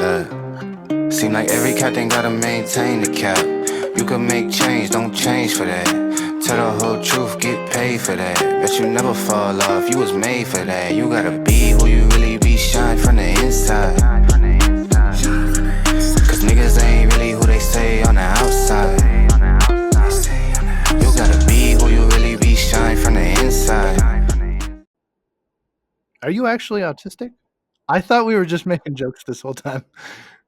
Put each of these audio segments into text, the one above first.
Look, seem like every captain gotta maintain the cap. You can make change, don't change for that. Tell the whole truth, get paid for that. Bet you never fall off, you was made for that. You gotta be who you really be, shine from the inside. Cause niggas ain't really who they say on the outside. You gotta be who you really be, shine from the inside. Are you actually autistic? I thought we were just making jokes this whole time.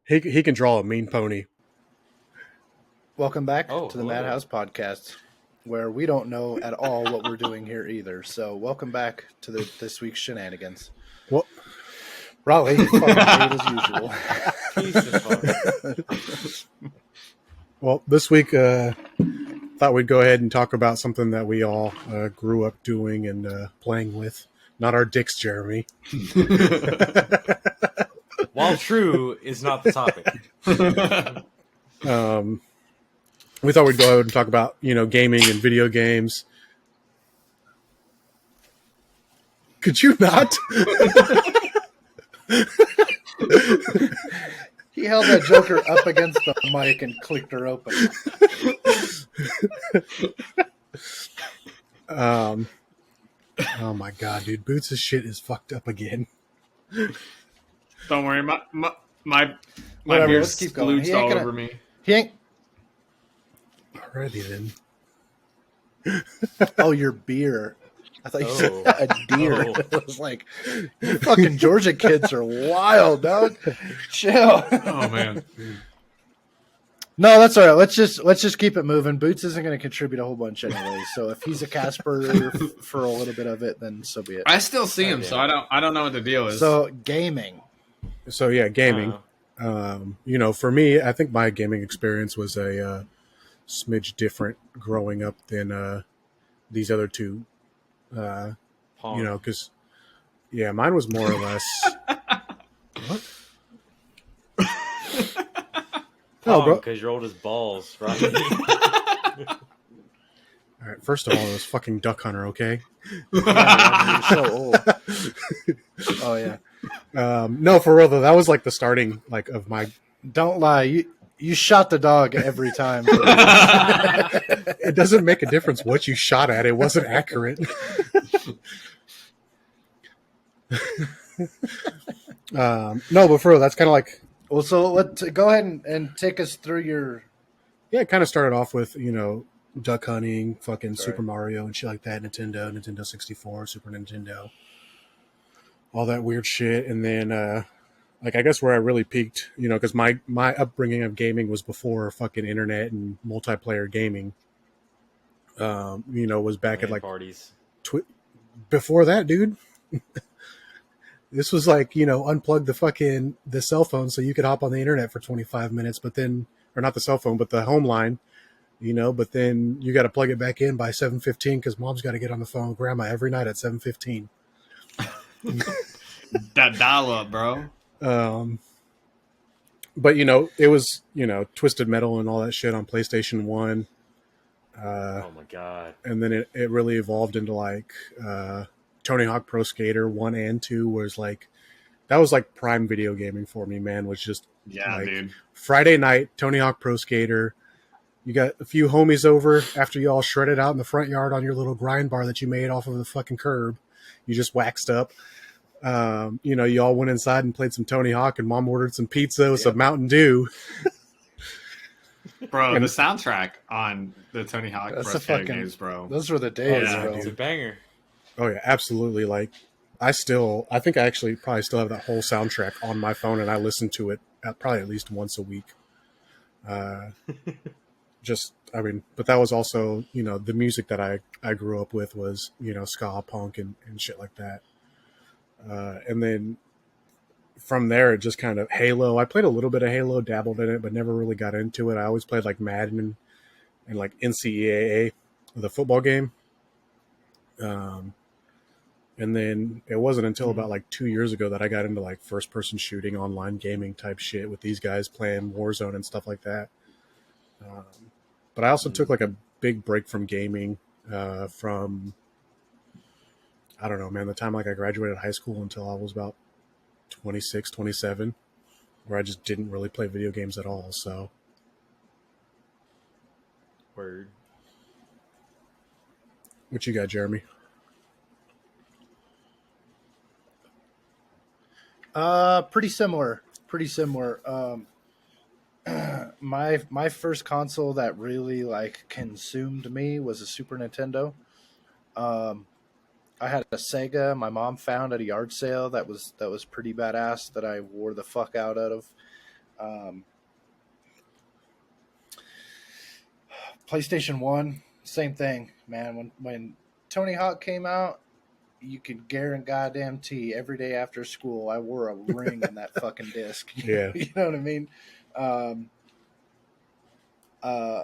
He can draw a mean pony. Welcome back to the hello. Madhouse Podcast, where we don't know at all what we're doing here either. So, welcome back to this week's shenanigans. What? Raleigh, fucking late as usual. Piece of fuck. Well, this week, thought we'd go ahead and talk about something that we all grew up doing and playing with. Not our dicks, Jeremy. While true is not the topic. We thought we'd go ahead and talk about, gaming and video games. Could you not? He held that joker up against the mic and clicked her open. Oh my god, dude. Boots' shit is fucked up again. Don't worry, my Whatever, beer's let's keep going. splooged all over me. He ain't. Alrighty then. Oh, your beer. I thought you said Oh. a deer. Oh. I was like, you fucking Georgia kids are wild, dog. Chill. Oh man, No, that's all right. Let's just keep it moving. Boots isn't going to contribute a whole bunch anyway. So if he's a Casper for a little bit of it, then so be it. I still see him, so I don't know what the deal is. So gaming. So yeah, gaming. For me, I think my gaming experience was a smidge different growing up than these other two. Because mine was more or less. What? No, bro. because you're old as balls, right? All right. First of all, it was fucking Duck Hunter. Okay. Yeah, you're so old. Oh yeah. No, for real though, that was like the starting of my. Don't lie. You shot the dog every time. It doesn't make a difference what you shot at. It wasn't accurate. No, but for real, that's kind of like. Well, so go ahead and take us through your. Yeah, it kind of started off with, duck hunting, fucking Sorry. Super Mario and shit like that, Nintendo 64, Super Nintendo, all that weird shit. And then, I guess where I really peaked, because my upbringing of gaming was before fucking internet and multiplayer gaming, was back at parties. Before that, dude. This was unplug the cell phone so you could hop on the internet for 25 minutes, but then, or not the cell phone, but the home line, but then you got to plug it back in by 7:15 because mom's got to get on the phone with grandma every night at 7:15. that dial up, bro. But it was, Twisted Metal and all that shit on PlayStation 1. Oh my god. And then it really evolved into Tony Hawk Pro Skater 1 and 2 was that was prime video gaming for me, man. Was just Dude. Friday night, Tony Hawk Pro Skater. You got a few homies over after you all shredded out in the front yard on your little grind bar that you made off of the fucking curb. You just waxed up. You all went inside and played some Tony Hawk, and mom ordered some pizza, some Mountain Dew. Bro, the soundtrack on the Tony Hawk That's Pro a Skater fucking- games, bro. Those were the days, yeah, bro. It's a banger. Oh yeah, absolutely. I think I actually probably still have that whole soundtrack on my phone, and I listen to it probably at least once a week. But that was also, the music that I grew up with was, ska, punk, and shit like that. And then from there, it just kind of Halo. I played a little bit of Halo, dabbled in it, but never really got into it. I always played Madden and NCAA, the football game. And then it wasn't until about 2 years ago that I got into first person shooting, online gaming type shit with these guys playing Warzone and stuff like that. But I also took a big break from gaming from, I don't know, man, the time I graduated high school until I was about 26, 27. where I just didn't really play video games at all. So Word. what you got, Jeremy? Pretty similar. Pretty similar. My first console that really like consumed me was a Super Nintendo. Um, I had a Sega my mom found at a yard sale that was pretty badass that I wore the fuck out of. Um, PlayStation 1, same thing, man. When Tony Hawk came out, you could guarantee every day after school I wore a ring in that fucking disc. Yeah. You know what I mean? Um, uh,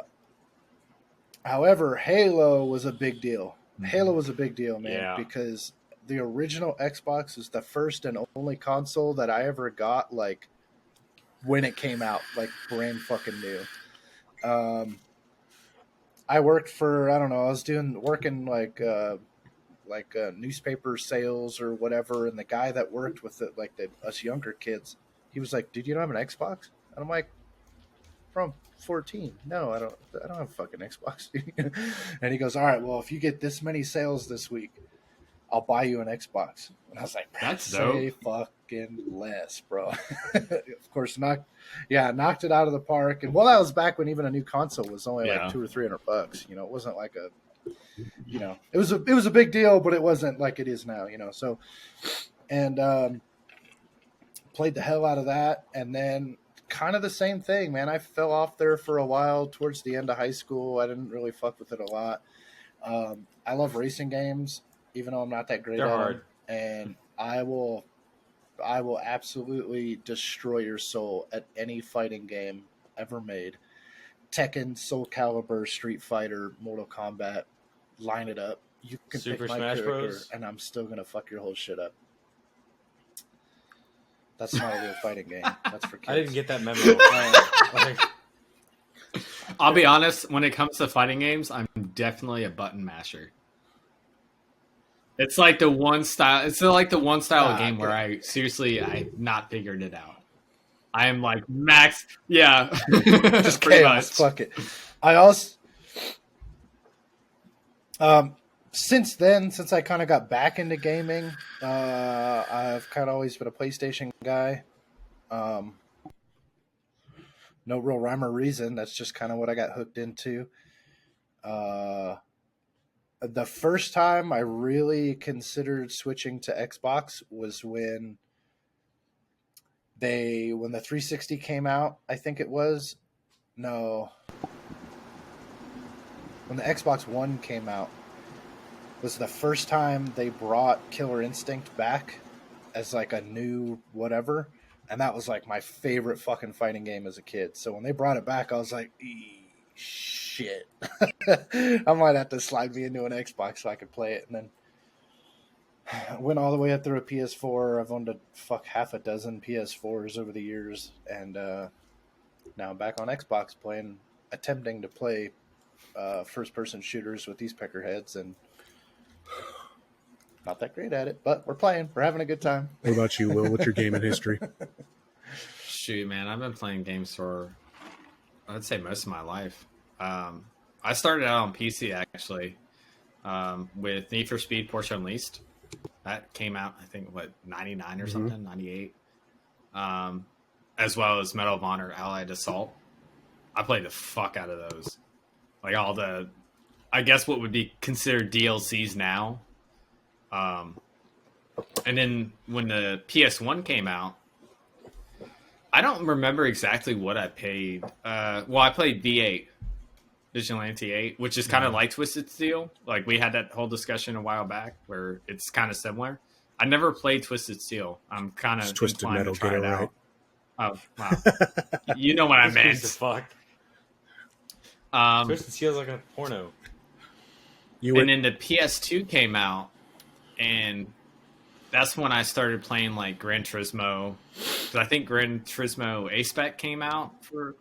However, Halo was a big deal. Halo was a big deal, man, Yeah. because the original Xbox is the first and only console that I ever got, like, when it came out, like, brand fucking new. I worked for, I don't know, I was working like newspaper sales or whatever, and the guy that worked with it, like us younger kids, he was like, "Dude, you don't have an Xbox?" And I'm like, "From 14, no, I don't have a fucking Xbox." And he goes, "All right, well, if you get this many sales this week, I'll buy you an Xbox." And I was like, That's "Say fucking less, bro." Of course, knocked it out of the park. And well, that was back when even a new console was only like $200 or $300. You know, it wasn't like it was a big deal, but it wasn't like it is now. You know, so and played the hell out of that, and then kind of the same thing, man. I fell off there for a while towards the end of high school. I didn't really fuck with it a lot. I love racing games, even though I'm not that great They're at hard. them. And I will absolutely destroy your soul at any fighting game ever made. Tekken, Soul Calibur, Street Fighter, Mortal Kombat, line it up. You can Super pick my Smash character, Bros? and I'm still gonna fuck your whole shit up. That's not a real fighting game. That's for kids. I didn't get that memo. Like, I'll be honest, when it comes to fighting games, I'm definitely a button masher. It's like the one style of game where I've not figured it out. I am like max, yeah. Just pretty chaos. much. Fuck it. I also, since then, since I kind of got back into gaming, I've kind of always been a PlayStation guy. No real rhyme or reason. That's just kind of what I got hooked into. The first time I really considered switching to Xbox was when the 360 came out. I think it was when the Xbox One came out. Was the first time they brought Killer Instinct back as like a new whatever, and that was like my favorite fucking fighting game as a kid. So when they brought it back, I was like, shit. I might have to slide me into an Xbox so I could play it. And then I went all the way up through a PS4. I've owned half a dozen PS4s over the years, and now I'm back on Xbox attempting to play first-person shooters with these peckerheads, and not that great at it, but we're playing. We're having a good time. What about you, Will? What's your gaming history? Shoot, man, I've been playing games for, I'd say, most of my life. I started out on PC, actually, with Need for Speed Porsche Unleashed. That came out, I think, 99 or something, 98. As well as Medal of Honor Allied Assault. I played the fuck out of those. Like all the, I guess what would be considered DLCs now. And then when the PS1 came out, I don't remember exactly what I paid. I played V8, Vigilante 8, which is kind of like Twisted Steel. Like we had that whole discussion a while back where it's kind of similar. I never played Twisted Steel. I'm kind of Twisted inclined Metal, to try get it it right. out. Oh, wow. You know what I this meant. piece of fuck. Um, Twisted Steel's like a porno. and then the PS2 came out, and that's when I started playing like Gran Turismo. Because I think Gran Turismo A-Spec came out for.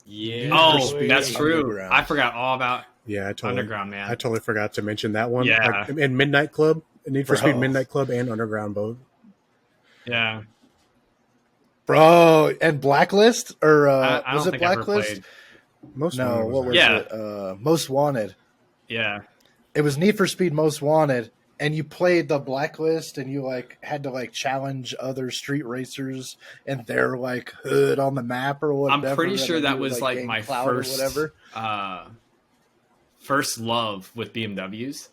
Yeah. Oh, boy. that's true. Underground. I forgot all about Yeah, Underground, man. I totally forgot to mention that one. Yeah. Like, and Midnight Club, Need for Bro. Speed Midnight Club, and Underground both. Yeah. Bro, and Blacklist or I was don't it think I ever Blacklist? played. Most No, Wanted what was alright. it? Most Wanted. Yeah. It was Need for Speed Most Wanted, and you played the Blacklist, and you like had to like challenge other street racers and their like hood on the map or whatever. I'm pretty and sure then that you would, was like gain my clout or first whatever. first love with BMWs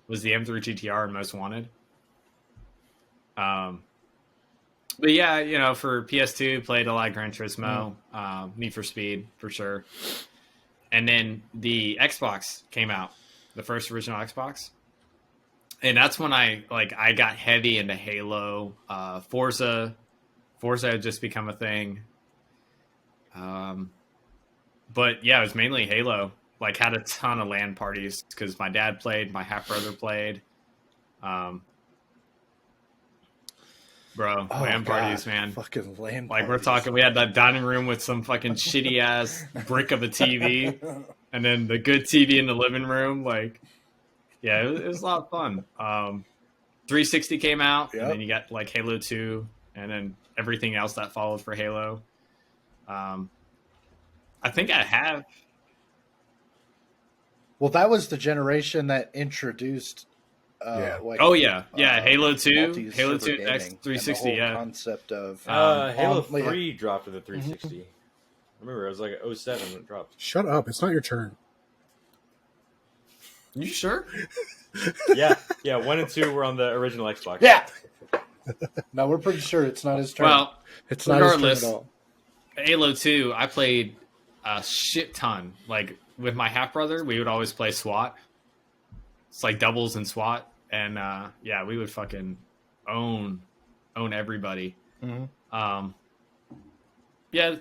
was the M3 GTR and Most Wanted. But yeah, you know, for PS2, played a lot of Gran Turismo, Need for Speed for sure. And then the Xbox came out, the first original Xbox, and that's when I got heavy into Halo, Forza. Forza had just become a thing. But yeah, it was mainly Halo. Like, had a ton of LAN parties because my dad played, my half brother played. Bro, LAN parties, man. Fucking LAN Like, parties. we're talking, we had that dining room with some fucking shitty ass brick of a TV, and then the good TV in the living room. Like, yeah, it was a lot of fun. 360 came out, and then you got like Halo 2, and then everything else that followed for Halo. I think I have. Well, that was the generation that introduced. Like, Halo 2, Halo multi-server 2, gaming X360, and the whole yeah. concept of Halo yeah. 3 dropped to the 360. I remember it was like 07 when it dropped. Shut up! It's not your turn. You sure? Yeah, 1 and 2 were on the original Xbox. Yeah. No, we're pretty sure it's not his turn. Well, it's not his regardless, turn at all. Halo 2, I played a shit ton. Like, with my half brother, we would always play SWAT. It's like doubles and SWAT, and yeah, we would fucking own everybody. Mm-hmm. Yeah.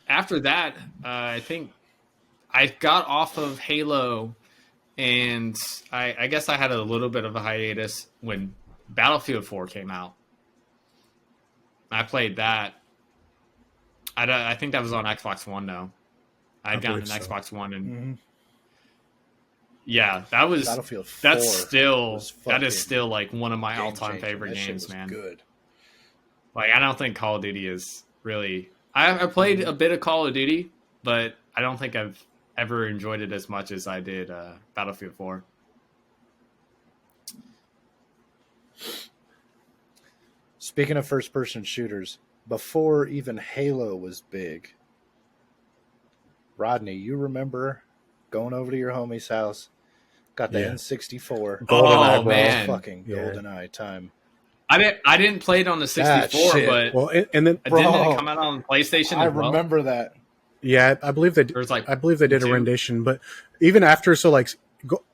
After that, I think I got off of Halo, and I guess I had a little bit of a hiatus when Battlefield 4 came out. I played that. I think that was on Xbox One, though. I'd gotten an Xbox One, and yeah, that was Battlefield 4 that is still like one of my all-time favorite games, man. Good. Like, I don't think Call of Duty is really. I played a bit of Call of Duty, but I don't think I've ever enjoyed it as much as I did Battlefield 4. Speaking of first-person shooters, before even Halo was big, Rodney, you remember going over to your homie's house, got the N64. GoldenEye, man. Fucking GoldenEye time. I didn't play it on the 64, but well, and then didn't it come out on PlayStation? I as well? remember that. Yeah, I believe they. I believe they did a rendition, but even after, so like,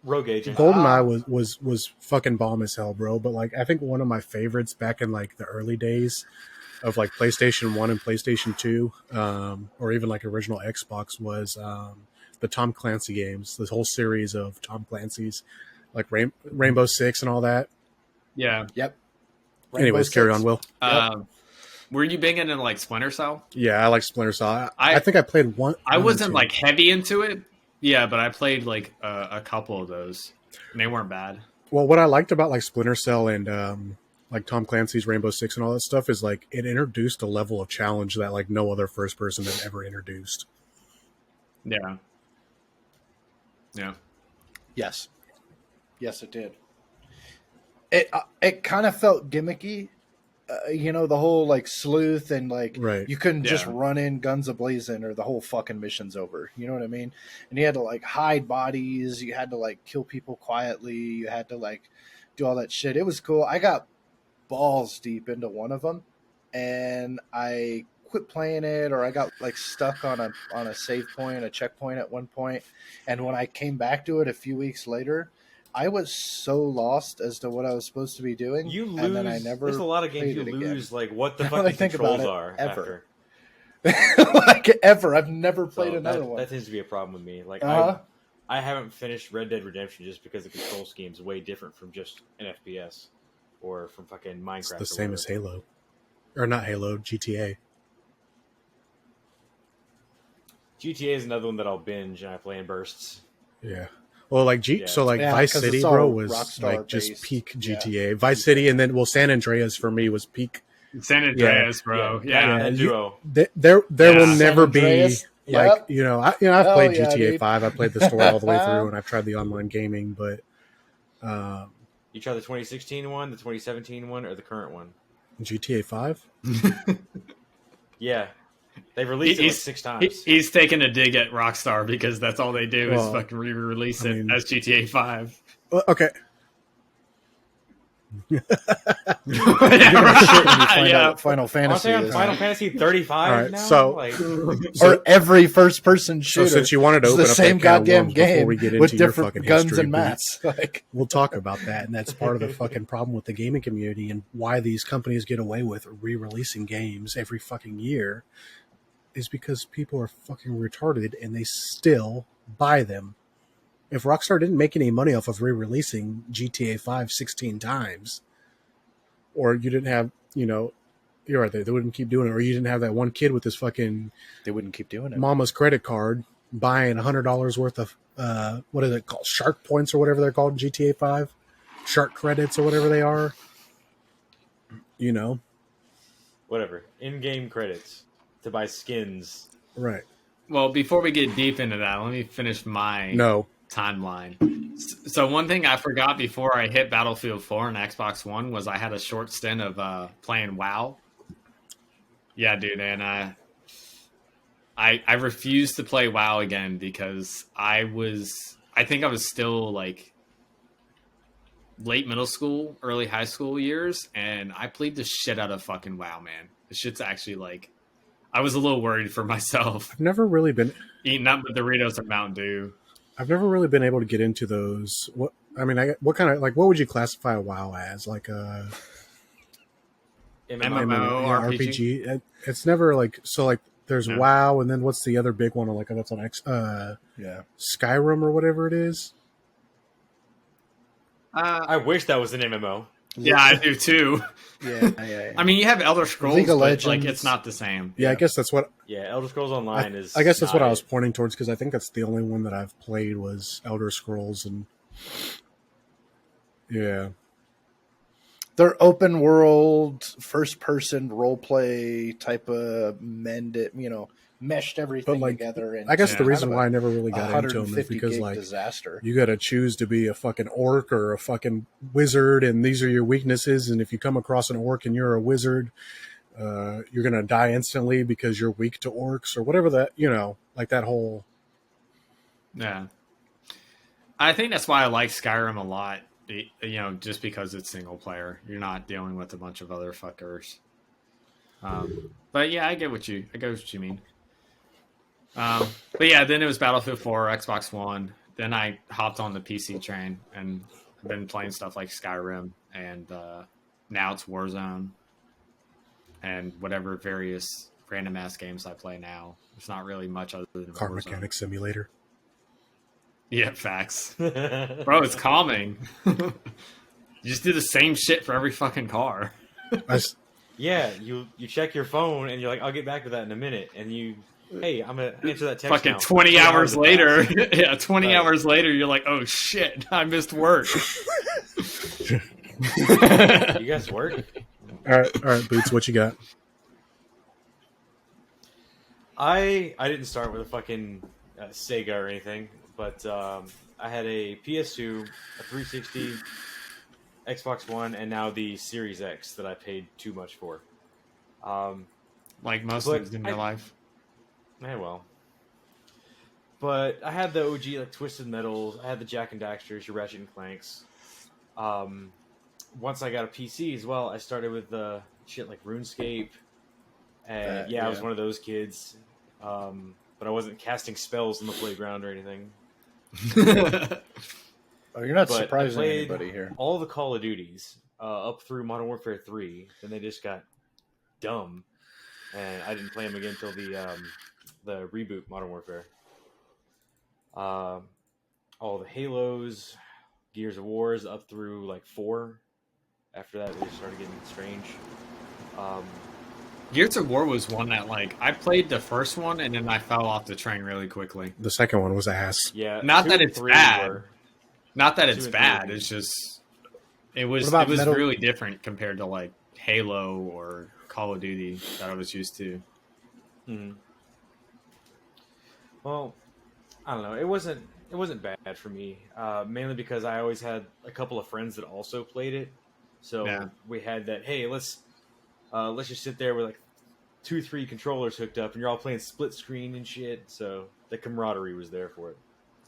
Rogue Agent. GoldenEye was fucking bomb as hell, bro. But like, I think one of my favorites back in like the early days of like PlayStation 1 and PlayStation 2, or even like original Xbox, was the Tom Clancy games. This whole series of Tom Clancy's, like Rainbow Six and all that. Yeah. Yep. Anyways, carry on, Will. Were you big into like Splinter Cell? Yeah, I like Splinter Cell. I think I played one. I wasn't like heavy into it. Yeah, but I played like a couple of those, and they weren't bad. Well, what I liked about like Splinter Cell and like Tom Clancy's Rainbow Six and all that stuff is like it introduced a level of challenge that like no other first person had ever introduced. Yeah. Yeah. Yes, it did. It kind of felt gimmicky, the whole like sleuth and like you couldn't just run in guns a-blazing or the whole fucking mission's over. You know what I mean? And you had to like hide bodies. You had to like kill people quietly. You had to like do all that shit. It was cool. I got balls deep into one of them, and I quit playing it, or I got like stuck on a save point, a checkpoint at one point. And when I came back to it a few weeks later, I was so lost as to what I was supposed to be doing. You lose. And then I never. There's a lot of games you lose. Like what the fuck controls are ever. after. Like ever. I've never played another one. That tends to be a problem with me. Like I haven't finished Red Dead Redemption just because the control scheme is way different from just an FPS or from fucking Minecraft. It's the same as Halo, or not Halo, GTA. GTA is another one that I'll binge and I play in bursts. Yeah. Well, like Vice City, bro, was like just peak GTA. Vice City, and then San Andreas for me was peak San Andreas, bro. Yeah. that duo. There will San never be Andreas. like Yep. I've Hell played yeah, GTA dude. 5. I played the story all the way through, and I've tried the online gaming, but You try the 2016 one, the 2017 one, or the current one? GTA 5. Yeah, they've released it like 6 times. He's taking a dig at Rockstar because that's all they do is Well, fucking re-release I it mean- as GTA 5. Well, okay, You're gonna shit when you find Yeah. out Final Aren't Fantasy they on is. Final Fantasy 35 All right, now? so- Like, Or every first-person so shooter. since you wanted to It's open the up same that can of goddamn worms before game we get with into your different fucking guns history, and Boots, mats. Like, we'll talk about that, and that's part of the fucking problem with the gaming community and why these companies get away with re-releasing games every fucking year is because people are fucking retarded and they still buy them. If Rockstar didn't make any money off of re-releasing GTA 5 16 times, or you didn't have, you're right, they wouldn't keep doing it, or you didn't have that one kid with his fucking they wouldn't keep doing it. mama's credit card buying $100 worth of what is it called, shark points or whatever they're called in GTA 5, shark credits or whatever they are, whatever. In-game credits to buy skins. right? Well, before we get deep into that, let me finish my No, timeline. So one thing I forgot before I hit Battlefield 4 on Xbox One was I had a short stint of playing WoW. Yeah, dude, and I refused to play WoW again because I think I was still like late middle school, early high school years, and I played the shit out of fucking WoW, man. The shit's actually like, I was a little worried for myself I've never really been eating up with Doritos and Mountain Dew. able to get into those. What kind of, like, what would you classify a WoW as? Like a MMO, RPG. It's never like, so like there's No. WoW, and then what's the other big one? Like that's on Yeah. Skyrim or whatever it is. I wish that was an MMO. Yeah, I do too. Yeah. I mean, you have Elder Scrolls, League of but like Legends. it's not the same. Yeah, I guess that's what Yeah, Elder Scrolls Online is. I guess that's what not I was it. pointing towards, because I think that's the only one that I've played was Elder Scrolls, and yeah, They're open world, first person role play type of meshed everything But, like, together. And I guess Yeah. the reason why I never really got into them is 150 because, gig like, disaster. you got to choose to be a fucking orc or a fucking wizard, and these are your weaknesses. And if you come across an orc and you're a wizard, you're gonna die instantly because you're weak to orcs or whatever that, like that whole. Yeah. I think that's why I like Skyrim a lot. Just because it's single player. You're not dealing with a bunch of other fuckers. But yeah, I get what you mean. But yeah, then it was Battlefield 4, Xbox One. Then I hopped on the PC train and I've been playing stuff like Skyrim, and now it's Warzone and whatever various random ass games I play now. It's not really much other than Car Warzone. mechanic simulator. Yeah, facts. Bro, it's calming. You just do the same shit for every fucking car. Yeah, you check your phone and you're like, I'll get back to that in a minute, and hey, I'm gonna answer that text. Fucking now. 20 hours have later. passed. Yeah, 20 Right. hours later, you're like, oh shit, I missed work. You guys work? All right, Boots, what you got? I didn't start with a fucking Sega or anything, but I had a PS2, a 360, Xbox One, and now the Series X that I paid too much for. Like most But things in your life. Well. But I had the OG, like, Twisted Metals. I had the Jack and Daxters, your Ratchet and Clanks. Once I got a PC as well, I started with shit like RuneScape. And I was one of those kids. But I wasn't casting spells on the playground or anything. Oh, you're not But I surprising played anybody here. all the Call of Duties up through Modern Warfare 3. Then they just got dumb. And I didn't play them again until the reboot Modern Warfare. All the Halos, Gears of Wars up through like 4. After that, they just started getting strange. Gears of War was one that, like, I played the first one and then I fell off the train really quickly. The second one was ass. Yeah, Not 2 that and it's 3 bad. were- Not that 2 it's and 3 bad, were- it's just it was What about it was Metal- really different compared to like Halo or Call of Duty that I was used to. Mhm. Well, I don't know. It wasn't bad for me. Mainly because I always had a couple of friends that also played it, so Yeah. we had that. Hey, let's just sit there with like 2, 3 controllers hooked up, and you're all playing split screen and shit. So the camaraderie was there for it.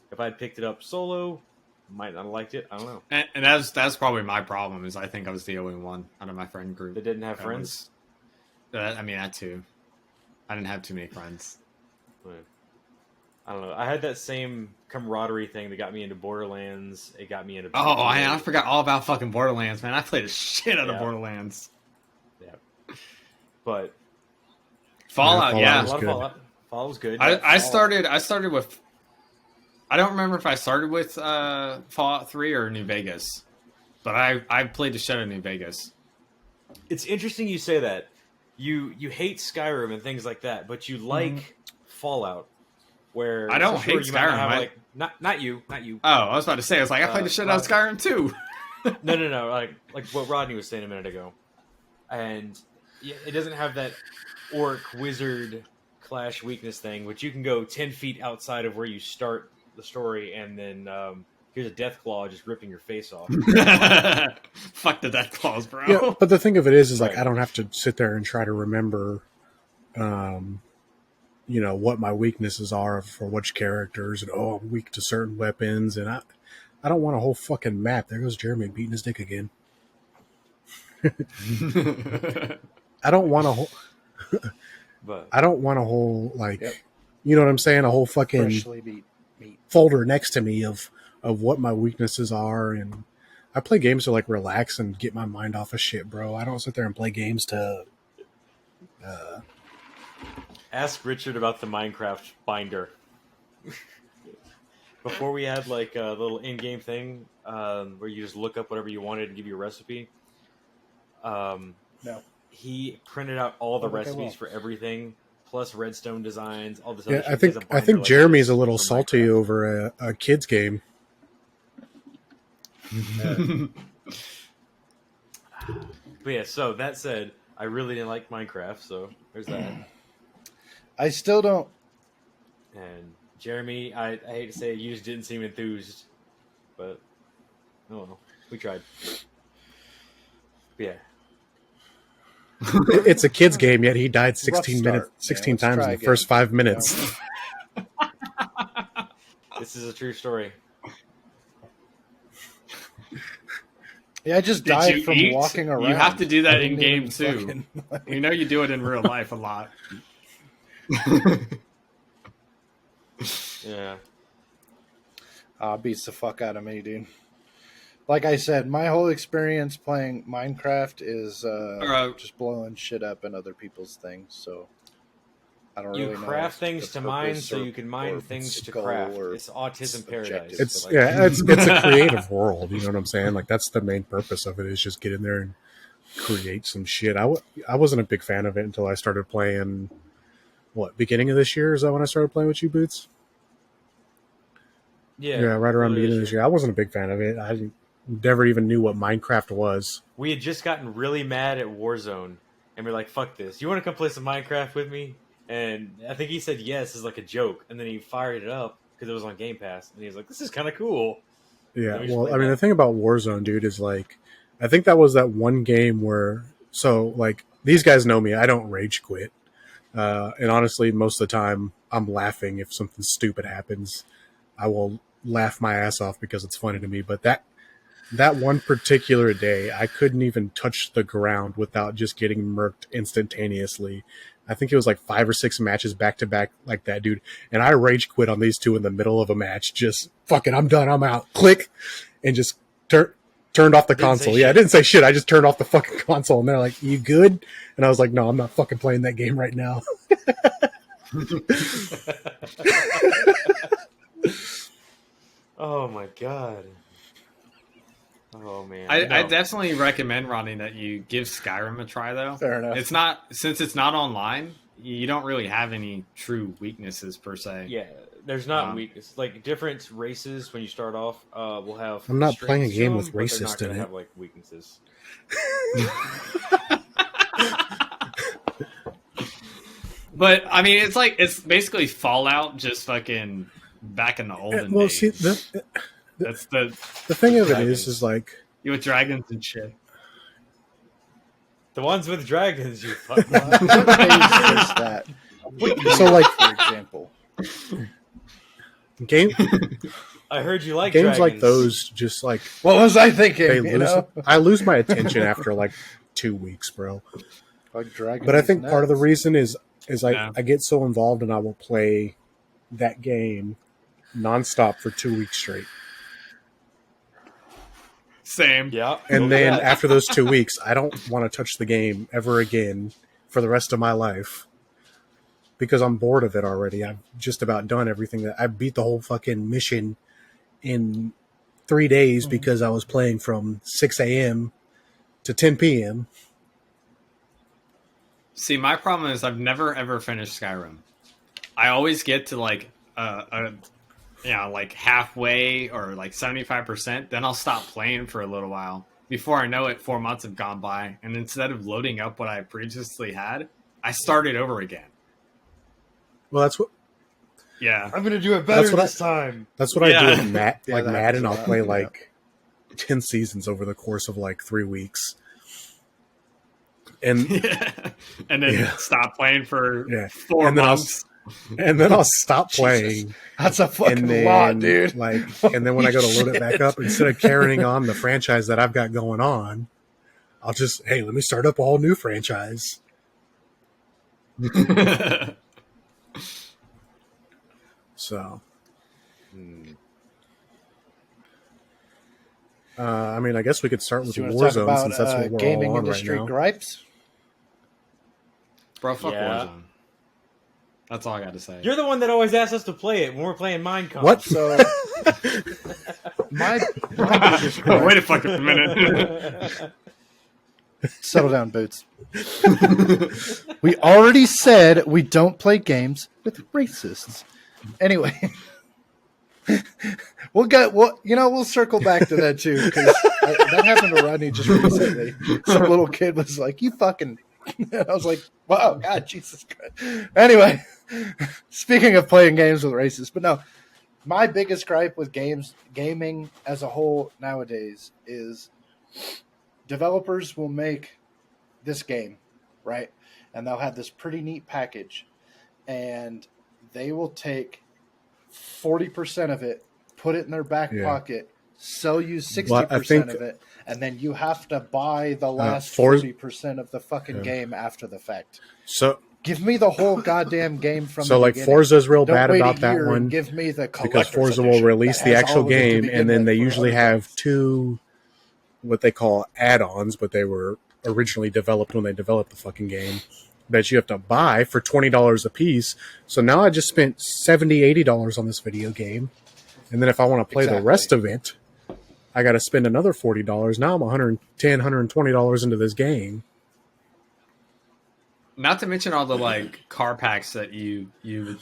If I had picked it up solo, might not have liked it. I don't know. And that's probably my problem is I think I was the only one out of my friend group They didn't have that friends. I mean, that too. I didn't have too many friends. But, I don't know. I had that same camaraderie thing that got me into Borderlands. It got me into. Oh, I forgot all about fucking Borderlands, man. I played a shit out of Yeah. Borderlands. Yeah, but Fallout, Fallout yeah. was a lot good. of Fallout was good. I started with. I don't remember if I started with Fallout 3 or New Vegas, but I played the shit out of New Vegas. It's interesting you say that. You hate Skyrim and things like that, but you like Fallout. Where I don't so sure, hate you might not Skyrim, have, I- like not you. Oh, I was about to say, I was like, I played the shit out of Skyrim too. No. Like what Rodney was saying a minute ago, and yeah, it doesn't have that orc wizard clash weakness thing, which you can go 10 feet outside of where you start the story, and then here's a death claw just ripping your face off. Fuck the death claws, bro. Yeah, but the thing of it is like Right. I don't have to sit there and try to remember, what my weaknesses are for which characters, and I'm weak to certain weapons, and I don't want a whole fucking map. There goes Jeremy beating his dick again. I don't want a whole. But I don't want a whole like, Yep. you know what I'm saying? A whole fucking Freshly beat meat. folder next to me of what my weaknesses are, and I play games to like relax and get my mind off of shit, bro. I don't sit there and play games to. ask Richard about the Minecraft binder. Before we had like a little in-game thing where you just look up whatever you wanted and give you a recipe. No. He printed out all the Oh, okay, recipes well. for everything, plus redstone designs, all this. Yeah, Other I shit. think He has a I binder think like Jeremy's this a little for salty Minecraft. over a kids game. But yeah, so that said, I really didn't like Minecraft, so there's that. I still don't. And Jeremy, I hate to say it, you just didn't seem enthused, but oh well, we tried. But yeah, It's a kids game, yet he died 16 start, minutes, man. 16 Let's times try in the again, first 5 you minutes. this is a true story. Yeah, I just Did died you from eat? walking around. You have to do that I didn't in game even too. fucking, like- You know, you do it in real life a lot. Yeah, beats the fuck out of me, dude. Like I said, my whole experience playing Minecraft is just blowing shit up in other people's things. So I don't you really know craft the things to mine purpose so or- you can mine or things to goal craft. or It's autism paradise. objective. It's but, like, it's a creative world. You know what I'm saying? Like that's the main purpose of it is just get in there and create some shit. I wasn't a big fan of it until I started playing. What, beginning of this year? Is that when I started playing with you, Boots? yeah, Yeah, right around the earlier beginning of this year. I wasn't a big fan of it. I never even knew what Minecraft was. We had just gotten really mad at Warzone, and we're like, "Fuck this! You want to come play some Minecraft with me?" And I think he said yes as like a joke, and then he fired it up because it was on Game Pass, and he was like, "This is kind of cool." Yeah, Let me just well, play I mean, that. the thing about Warzone, dude, is like, I think that was that one game where, so like, these guys know me. I don't rage quit. And honestly, most of the time, I'm laughing if something stupid happens. I will laugh my ass off because it's funny to me. But that one particular day, I couldn't even touch the ground without just getting murked instantaneously. I think it was like 5 or 6 matches back to back like that, dude. And I rage quit on these two in the middle of a match. Just fuck it, I'm done, I'm out. Click, and just turned off the Didn't say console. Yeah, I shit. didn't say shit. I just turned off the fucking console, and they're like, "You good?" And I was like, "No, I'm not fucking playing that game right now." Oh my god. Oh man. I No. definitely recommend, Ronnie, that you give Skyrim a try, though. Fair enough. It's not, since it's not online, you don't really have any true weaknesses per se. Yeah, there's not Um, weakness. Like different races when you start off, will have. I'm not strengths playing a to game them, with but they're racist not gonna in it. have like weaknesses. But I mean, it's basically Fallout, just fucking back in the olden Well, days. see, That's the thing of it dragons. is like You with dragons and shit. The ones with dragons, you fuck. What phase is that? So, like- for example, game I heard you like games dragons. like those. Just like what was I thinking? they You lose, know, I lose my attention after like 2 weeks, bro. like Dragon. But I think part of the reason is Yeah. I get so involved and I will play that game nonstop for 2 weeks straight. Same. Yeah. And then Yeah. after those 2 weeks, I don't want to touch the game ever again for the rest of my life because I'm bored of it already. I've just about done everything that I beat the whole fucking mission in 3 days because I was playing from 6 a.m. to 10 p.m. See, my problem is I've never ever finished Skyrim. I always get to like like halfway or like 75%, then I'll stop playing for a little while. Before I know it, 4 months have gone by, and instead of loading up what I previously had, I started over again. Well, that's what Yeah. I'm gonna do it better That's what this time. That's what I Yeah. do with Yeah, like that Madden. happens a I'll lot, play yeah. like 10 seasons over the course of like 3 weeks. And And then Yeah. stop playing for Yeah. 4 And then months. I'll stop playing. That's a fucking And then lot, dude. like and then when I go to load it back Shit. up, instead of carrying on the franchise that I've got going on, I'll just let me start up a whole new franchise. So I mean, I guess we could start with Do you want to talk Warzone about since that's what we're gaming all on right industry now. gripes? Bro, fuck Yeah. Warzone. That's all I got to say. You're the one that always asks us to play it when we're playing Minecraft. What? So my biggest gripe, Wait a fucking minute. settle down, Boots. We already said we don't play games with racists. Anyway, we'll circle back to that too because that happened to Rodney just recently. Some little kid was like, "You fucking," and I was like, "Wow, God, Jesus Christ." Anyway, speaking of playing games with racists, but no, my biggest gripe with gaming as a whole nowadays is developers will make this game, right? And they'll have this pretty neat package, and they will take 40% of it, put it in their back Yeah. pocket, sell you 60% Well, I think- of it, and then you have to buy the last Forza- 40% of the fucking Yeah. game after the fact. So Give me the whole goddamn game from so the like beginning. Forza's real Don't bad wait about a that year and one. give me the Because collector's Forza will edition release that the has actual all of it to game, begin and then with they for usually other have games. two, what they call add-ons, but they were originally developed when they developed the fucking game, that you have to buy for $20 a piece. So now I just spent $70, $80 on this video game, and then if I want to play the Exactly. rest of it, I got to spend another $40. Now I'm $110, $120 into this game. Not to mention all the like car packs that you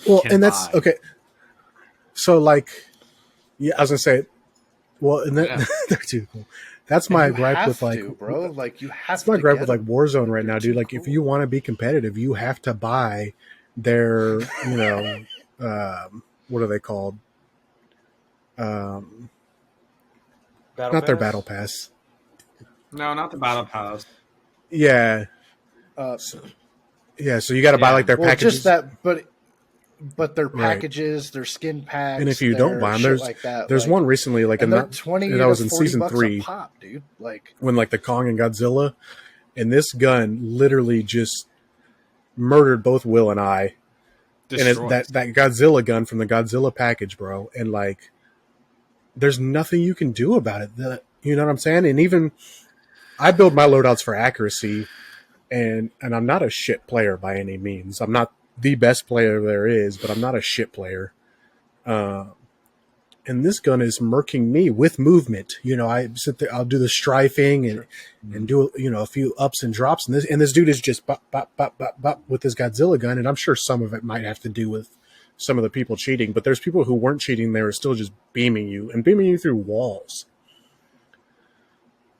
Well, can and that's buy. okay. So like, yeah, I was gonna say, well, and Yeah. they're too cool. That's And my you gripe have with like, to, bro. Like you have that's to. my gripe get with like them. Warzone right They're now, dude. too Like, if cool. you want to be competitive, you have to buy their, what are they called? Battle Not their Pass? battle pass. No, not the battle pass. Yeah, Uh, yeah. So you got to buy Yeah. like their well, packages. just that, but their Right. packages, their skin packs, And if you don't their buy them, shit there's like that, there's like, one recently, like in and they're that 20 that was to in 40 season bucks 3. a pop, dude. Like when like the Kong and Godzilla, and this gun literally just murdered both Will and I. And it's Destroyed. that Godzilla gun from the Godzilla package, bro. And like, there's nothing you can do about it. You know what I'm saying? And even I build my loadouts for accuracy, and I'm not a shit player by any means. I'm not the best player there is, but I'm not a shit player. And this gun is murking me with movement. You know, I sit there, I'll do the strafing and do, a few ups and drops. And this dude is just bop, bop, bop, bop, bop with this Godzilla gun. And I'm sure some of it might have to do with some of the people cheating, but there's people who weren't cheating. They were still just beaming you through walls.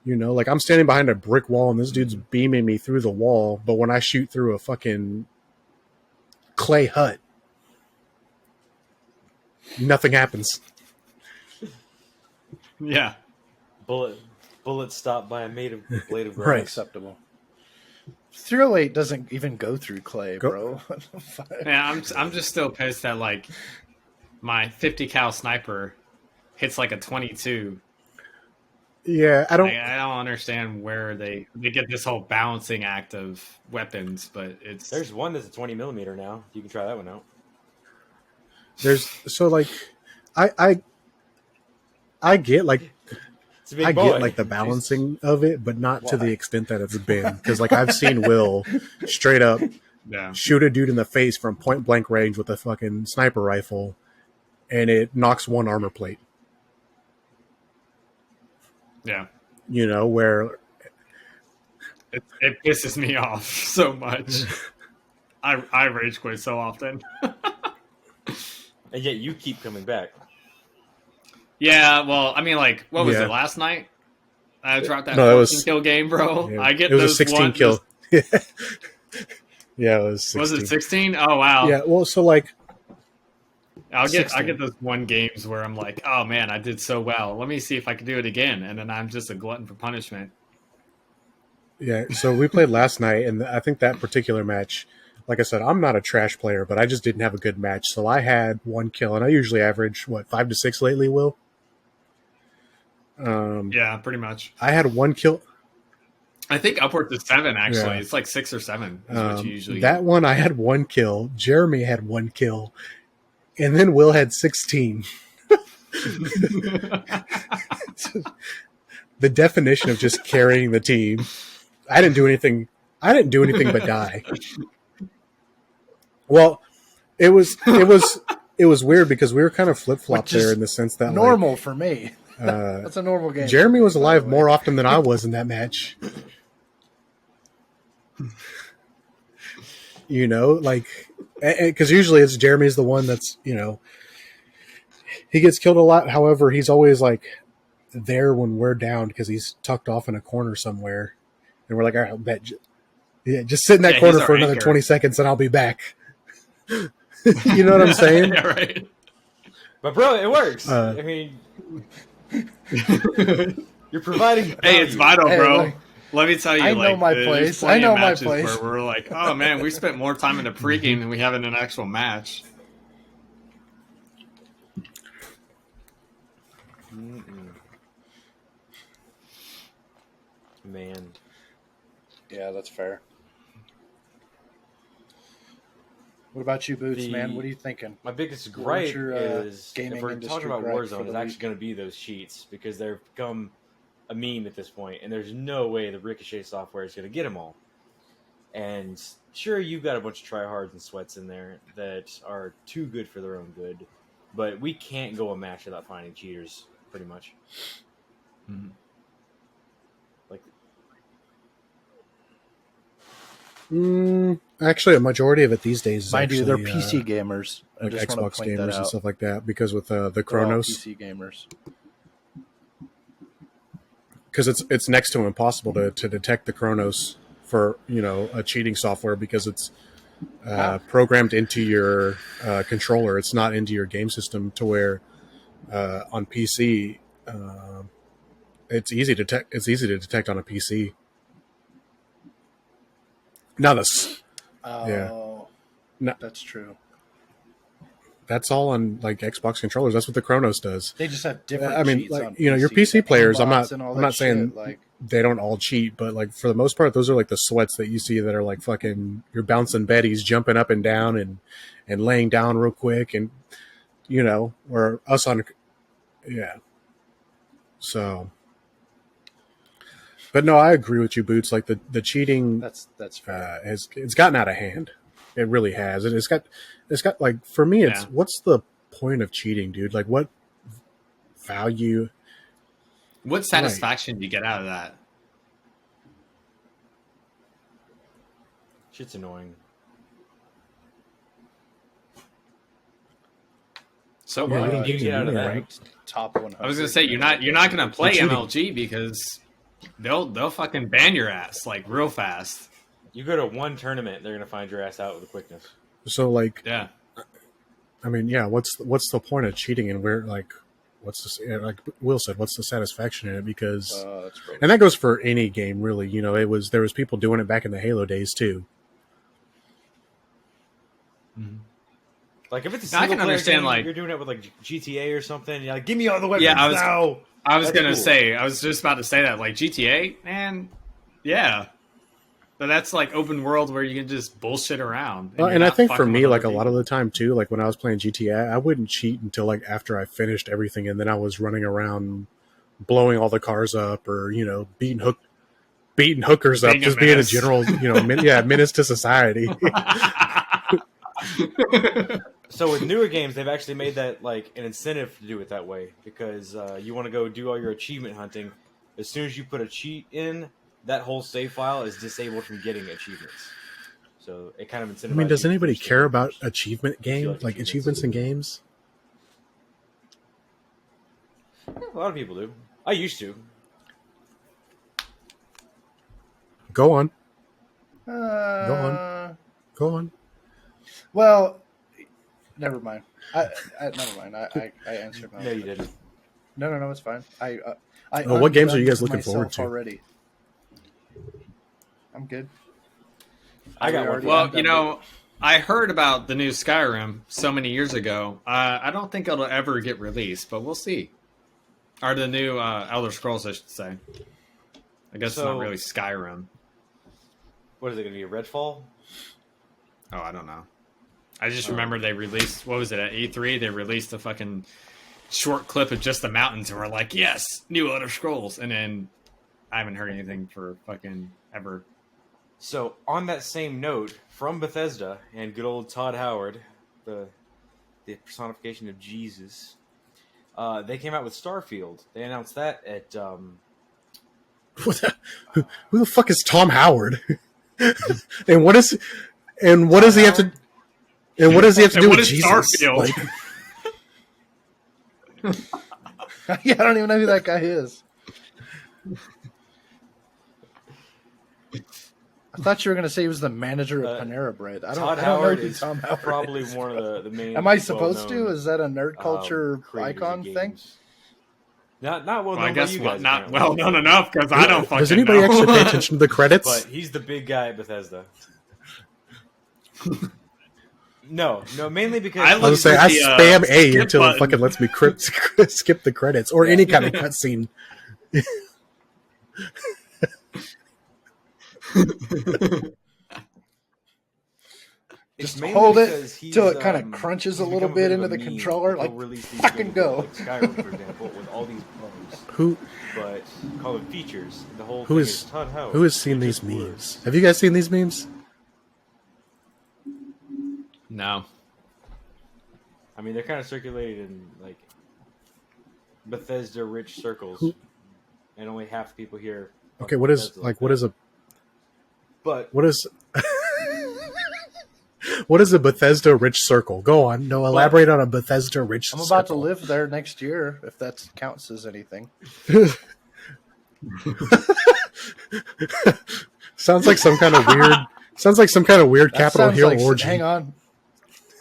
You know, like I'm standing behind a brick wall and this dude's beaming me through the wall. But when I shoot through a fucking clay hut. Nothing happens. Yeah. Bullet stopped by a blade of grass. Right. Acceptable. 308 doesn't even go through clay, Go- bro. What the fuck? Yeah, I'm just still pissed that like my 50 cal sniper hits like a 22. Yeah, I don't. I don't understand where they get this whole balancing act of weapons, but it's There's one that's a 20 millimeter now. You can try that one out. There's so like, I get like It's a big I boy. get like the balancing of it, but not to the extent that it's been. Because like I've seen Will straight up yeah. shoot a dude in the face from point blank range with a fucking sniper rifle, and it knocks one armor plate. Yeah. You know, where It pisses me off so much. I rage quit so often. And yet you keep coming back. Yeah, well, I mean, like, what was Yeah. it, last night? I dropped that No, that 14 was- kill game, bro. yeah, I get it was those a 16 ones- kill. Yeah, it was 16. Was it 16? Oh, wow. Yeah, well, so like, I 16. get those one games where I'm like, oh man, I did so well. Let me see if I can do it again, and then I'm just a glutton for punishment. yeah, so we played last night, and I think that particular match, like I said, I'm not a trash player, but I just didn't have a good match. So I had one kill, and I usually average, 5 to 6 lately, Will? Yeah, pretty much. I had one kill. I think upwards of 7, actually. Yeah. It's like 6 or 7 is what you usually That one, I had one kill. Jeremy had one kill. And then Will had 16. The definition of just carrying the team. I didn't do anything but die. Well, it was weird because we were kind of flip-flopped Which is there in the sense that Normal for me. like, That's a normal game. Jeremy was alive by the way. more often than I was in that match. You know, like, because usually it's Jeremy's the one that's, you know, he gets killed a lot. However, he's always like there when we're down because he's tucked off in a corner somewhere, and we're like, all right, I'll bet, just sit in that Yeah, corner he's for our another anchor. 20 seconds and I'll be back. You know what I'm saying? Yeah, right. But bro, it works. Uh, I mean, you're providing. Hey, it's value. vital, Hey, bro. look, Let me tell you, I know like, my there's place. plenty I know of my matches place. where we're like, oh man, we spent more time in the pregame than we have in an actual match. Man, Yeah, that's fair. What about you, Boots, The- man? What are you thinking? my biggest What's gripe your, is gaming if we're industry talking about gripe for Warzone, the it's actually week? going to be those cheats because they've become a meme at this point, and there's no way the Ricochet software is going to get them all. And sure, you've got a bunch of tryhards and sweats in there that are too good for their own good, but we can't go a match without finding cheaters, pretty much. Like, Actually, a majority of it these days is Mind you, actually, they're PC gamers. I like just want Xbox to point that gamers and out. stuff like that because with the They're all Chronos. PC gamers. Because it's next to impossible to detect the Chronos for, you know, a cheating software because it's programmed into your controller. It's not into your game system to where on PC it's easy to detect. It's easy to detect on a PC. Now Oh, Yeah. No. that's true. that's all on like Xbox controllers. That's what the Chronos does. They just have different. I mean, cheats like, on you know, your PC PC players. I'm Aimbots and all I'm that not saying shit, like they don't all cheat, but like for the most part, those are like the sweats that you see that are like fucking you're bouncing Betties, jumping up and down and laying down real quick, and you know, or us on, yeah. So, but no, I agree with you, Boots. Like the cheating that's fair. it's gotten out of hand. It really has, and it's got like for me, it's Yeah. what's the point of cheating, dude? Like what value? What satisfaction do you get out of that? shit's annoying. So Yeah, what? you don't you get get out of any that? Ranked top 100. I was gonna say you're not gonna play cheating. MLG because they'll fucking ban your ass like real fast. You go to one tournament, they're going to find your ass out with quickness. So like, Yeah. I mean, yeah. What's the point of cheating, and where like, what's the like Will said, what's the satisfaction in it? Because That's really and that goes for any game, really. You know, there was people doing it back in the Halo days too. Like if it's a Now, I single can player understand, game, like- you're doing it with like GTA or something. You're like, give me all the weapons Yeah, now. I was That's gonna cool. say, I was just about to say that, like GTA, man, yeah, but that's like open world where you can just bullshit around. Well, you're and I not think for fucking me, with like a other lot of people. the time too, like when I was playing GTA, I wouldn't cheat until like after I finished everything, and then I was running around blowing all the cars up, or you know, beating hookers up, Being a just being a menace. general, you know, menace to society. So with newer games, they've actually made that like an incentive to do it that way because you want to go do all your achievement hunting. As soon as you put a cheat in, that whole save file is disabled from getting achievements. So it kind of incentivizes. I mean, does you to anybody finish the care game about first. achievement If you game, like like achievements. achievements in games? Yeah, a lot of people do. I used to. Go on, Uh, go on. well, never mind. Never mind. I answered my. No, you didn't. No, it's fine. I Oh, what games are you guys undone looking forward myself to? already? I'm good. I got We one. already Well, undone you know, I heard about the new Skyrim so many years ago. I don't think it'll ever get released, but we'll see. Or the new Elder Scrolls, I should say. I guess it's So- not really Skyrim. What is it going to be? A Redfall? Oh, I don't know. I just remember they released, what was it, at E3? They released a fucking short clip of just the mountains and we're like, yes, new Elder Scrolls. And then I haven't heard anything for fucking ever. So, on that same note, from Bethesda and good old Todd Howard, the personification of Jesus, they came out with Starfield. They announced that at Who the fuck is Tom Howard? and what is he have to? And what does he have to And do what with is Jesus? Starfield? Like, yeah, I don't even know who that guy is. I thought you were going to say he was the manager of Panera Bread. I Todd don't know Howard who is Tom Howard probably is. one of the main. Am I supposed to? well-known, Is that a nerd culture creators of icon thing? games. Not well Well, I known by guess you guys. not apparently. well known enough because I don't fucking does anybody know. actually pay attention to the credits? But he's the big guy at Bethesda. No, mainly because I I was gonna say for I the, spam A skip until it button. fucking lets me skip the credits or any kind of cutscene. it's Just mainly hold it because he's, till it kind of crunches a he's little become bit bit of into a the meme. controller. He'll Like, release these fucking games, go. like Skyrim, for example, with all these bugs, Who but call it features. The whole who thing is Todd Howard. who has seen It's these just memes? words. Have you guys seen these memes? No. I mean, they're kind of circulated in like Bethesda rich circles, Who- and only half the people here. Okay, what is Bethesda like that. what is a But what is what is a Bethesda rich circle? Go on, no, elaborate on a Bethesda rich. I'm about to circle. live there next year, if that counts as anything. Sounds like some kind of weird. Sounds like some kind of weird That Capitol sounds Hill like, orgy. hang on.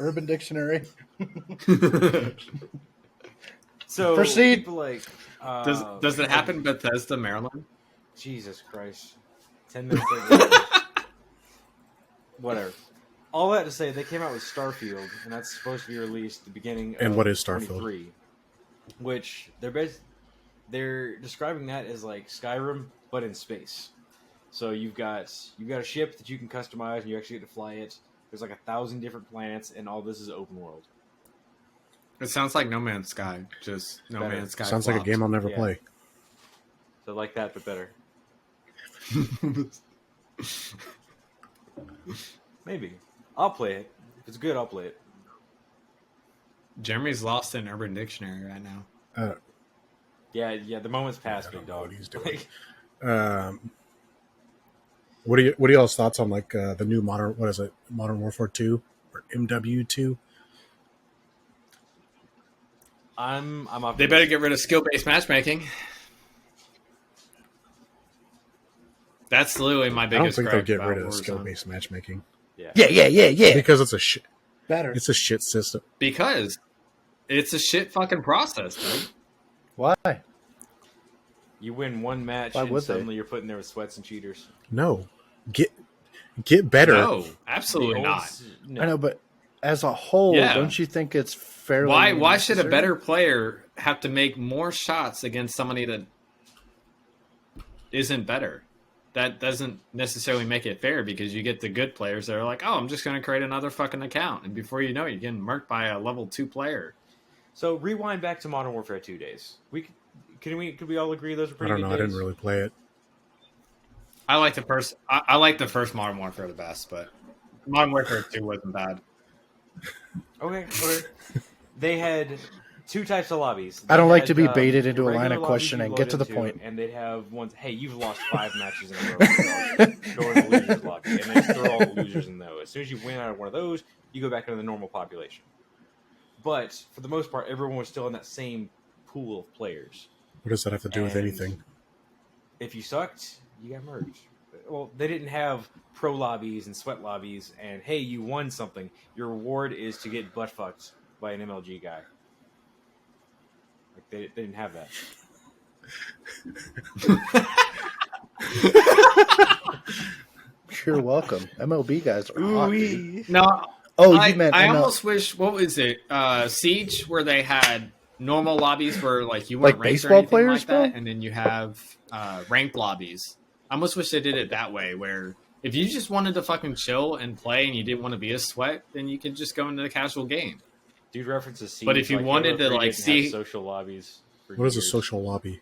Urban Dictionary. so Proceed. people like Does it happen in Bethesda, Maryland? Jesus Christ, 10 minutes later. Whatever. All that to say, they came out with Starfield, and that's supposed to be released at the beginning of And what is Starfield? 23, which they're describing that as like Skyrim, but in space. So you've got a ship that you can customize, and you actually get to fly it. There's like 1,000 different planets, and all this is open world. It sounds like No Man's Sky. Just No Better. Man's Sky. Sounds like a game I'll never Yeah. play. So like that, but better. Maybe I'll play it. If it's good, I'll play it. Jeremy's lost in Urban Dictionary right now. Yeah. The moment's past, big dog. what he's doing. Like, What are y'all's thoughts on like the new Modern Warfare 2 or MW2? I'm They optimistic. better get rid of skill-based matchmaking. That's literally my I don't biggest think they'll gripe get about rid of Warzone. skill-based matchmaking. Yeah. Because it's a shit. Better. It's a shit system. Because it's a shit fucking process, dude. Why? You win one match Why and would they? suddenly you're putting there with sweats and cheaters. No, get better. No, absolutely The old not. s- no. I know, but as a whole, Yeah. don't you think it's fairly? Why should a necessary? better player have to make more shots against somebody that isn't better? That doesn't necessarily make it fair because you get the good players that are like, oh, I'm just going to create another fucking account. And before you know it, you're getting murked by a level 2 player. So rewind back to Modern Warfare 2 days. Could we all agree those were I pretty don't good know. I days? didn't really play it. I like the first. I like the first Modern Warfare the best, but Modern Warfare 2 wasn't bad. Okay. They had two types of lobbies. I don't They like had, to be baited into your a line regular of lobbies questioning. you Get to load the into, point. And they'd have ones. Hey, you've lost 5 matches in a row. Go in the losers lobby, and they throw all the losers in those. As soon as you win out of one of those, you go back into the normal population. But for the most part, everyone was still in that same pool of players. What does that have to do with And anything? If you sucked, you got merged. Well, they didn't have pro lobbies and sweat lobbies, and hey, you won something. Your reward is to get butt fucked by an MLG guy. Like they didn't have that. You're welcome. MLB guys are hot, dude. No. Oh, I you meant I ML almost wish. What was it? Siege, where they had normal lobbies where like you weren't Like ranked or baseball anything players, like that, bro? and then you have ranked lobbies. I almost wish they did it that way, where if you just wanted to fucking chill and play and you didn't want to be a sweat, then you could just go into the casual game. Dude references Siege, But if you like wanted Halo to, 3 like, didn't see- have social lobbies. For What is a years. social lobby?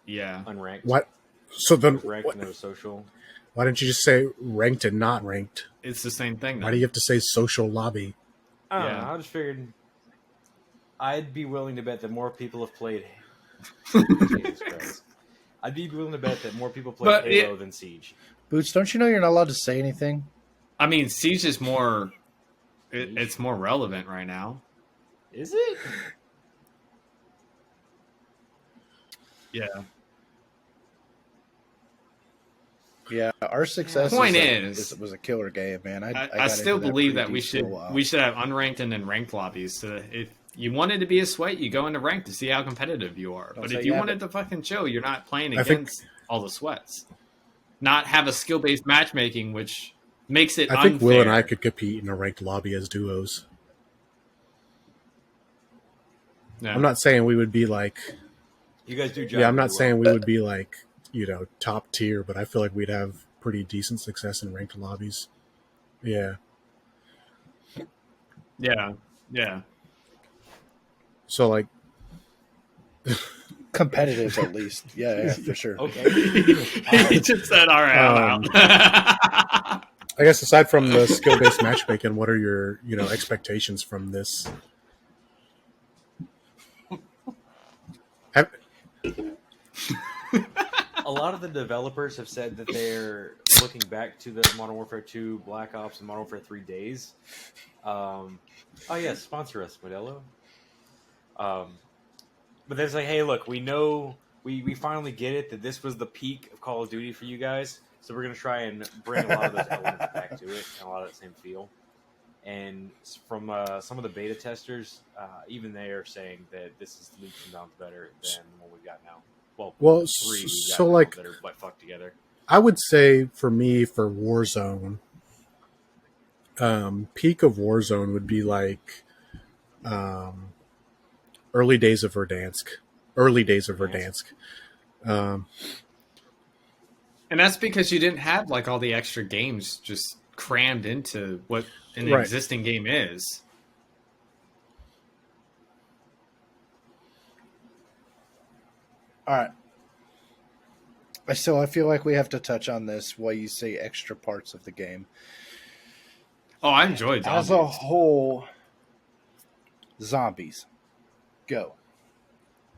Yeah. Unranked. What? So then, Ranked and there was social. why didn't you just say ranked and not ranked? It's the same thing. Why do you have to say social lobby? I don't Yeah. know. I just figured I'd be willing to bet that more people have played. Jesus Christ. I'd be willing to bet that more people played But, Halo yeah. than Siege. Boots, don't you know you're not allowed to say anything? I mean, Siege is more. It's more relevant right now. Is it? Yeah. Yeah, our success Point was a killer game, man. I I got still into believe pretty that we deep for should a while. we should have unranked and then ranked lobbies. So if you wanted to be a sweat, you go into ranked to see how competitive you are. Don't But say if you yeah, wanted to fucking chill, you're not playing I think- against all the sweats. Not have a skill based matchmaking, which makes it I think unfair. Will and I could compete in a ranked lobby as duos. Yeah. I'm not saying we would be like, You guys do. I'm not saying we would be like, top tier, but I feel like we'd have pretty decent success in ranked lobbies. Yeah. Yeah. Yeah. So like, competitive at least. Yeah, for sure. Okay. He just said, "All right, I'm out." I guess aside from the skill-based matchmaking, what are your, expectations from this? A lot of the developers have said that they're looking back to the Modern Warfare 2, Black Ops, and Modern Warfare 3 days. Oh yes, sponsor us, Modelo. But they're like, hey, look, we know we finally get it that this was the peak of Call of Duty for you guys, so we're gonna try and bring a lot of those elements back to it and a lot of that same feel. And from some of the beta testers, even they are saying that this is leaps and bounds better than what we've got now. Well, 3 we've so, got now like- that are butt fucked together. I would say for me, for Warzone, peak of Warzone would be like early days of Verdansk. And that's because you didn't have like all the extra games just crammed into what an Right. existing game is. All right. I feel like we have to touch on this while you say extra parts of the game. Oh, I enjoyed As zombies. a whole, zombies. Go.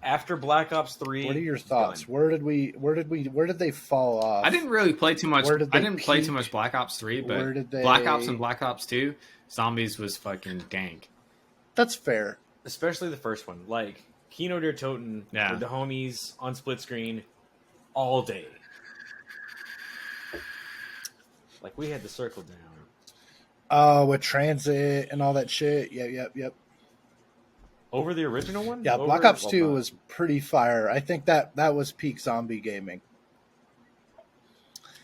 After Black Ops 3, What are your it's thoughts? done. Where did they fall off? I didn't really play too much. Where did I they didn't play peak? too much Black Ops 3, but Where did Black Ops they- and Black Ops 2, zombies was fucking dank. That's fair. Especially the first one. Like, Kino der Toten Yeah. with the homies on split screen all day. Like we had the circle down. With transit and all that shit. Yep. Over the original one? Yeah, Over, Black Ops well, 2 not- was pretty fire. I think that was peak zombie gaming.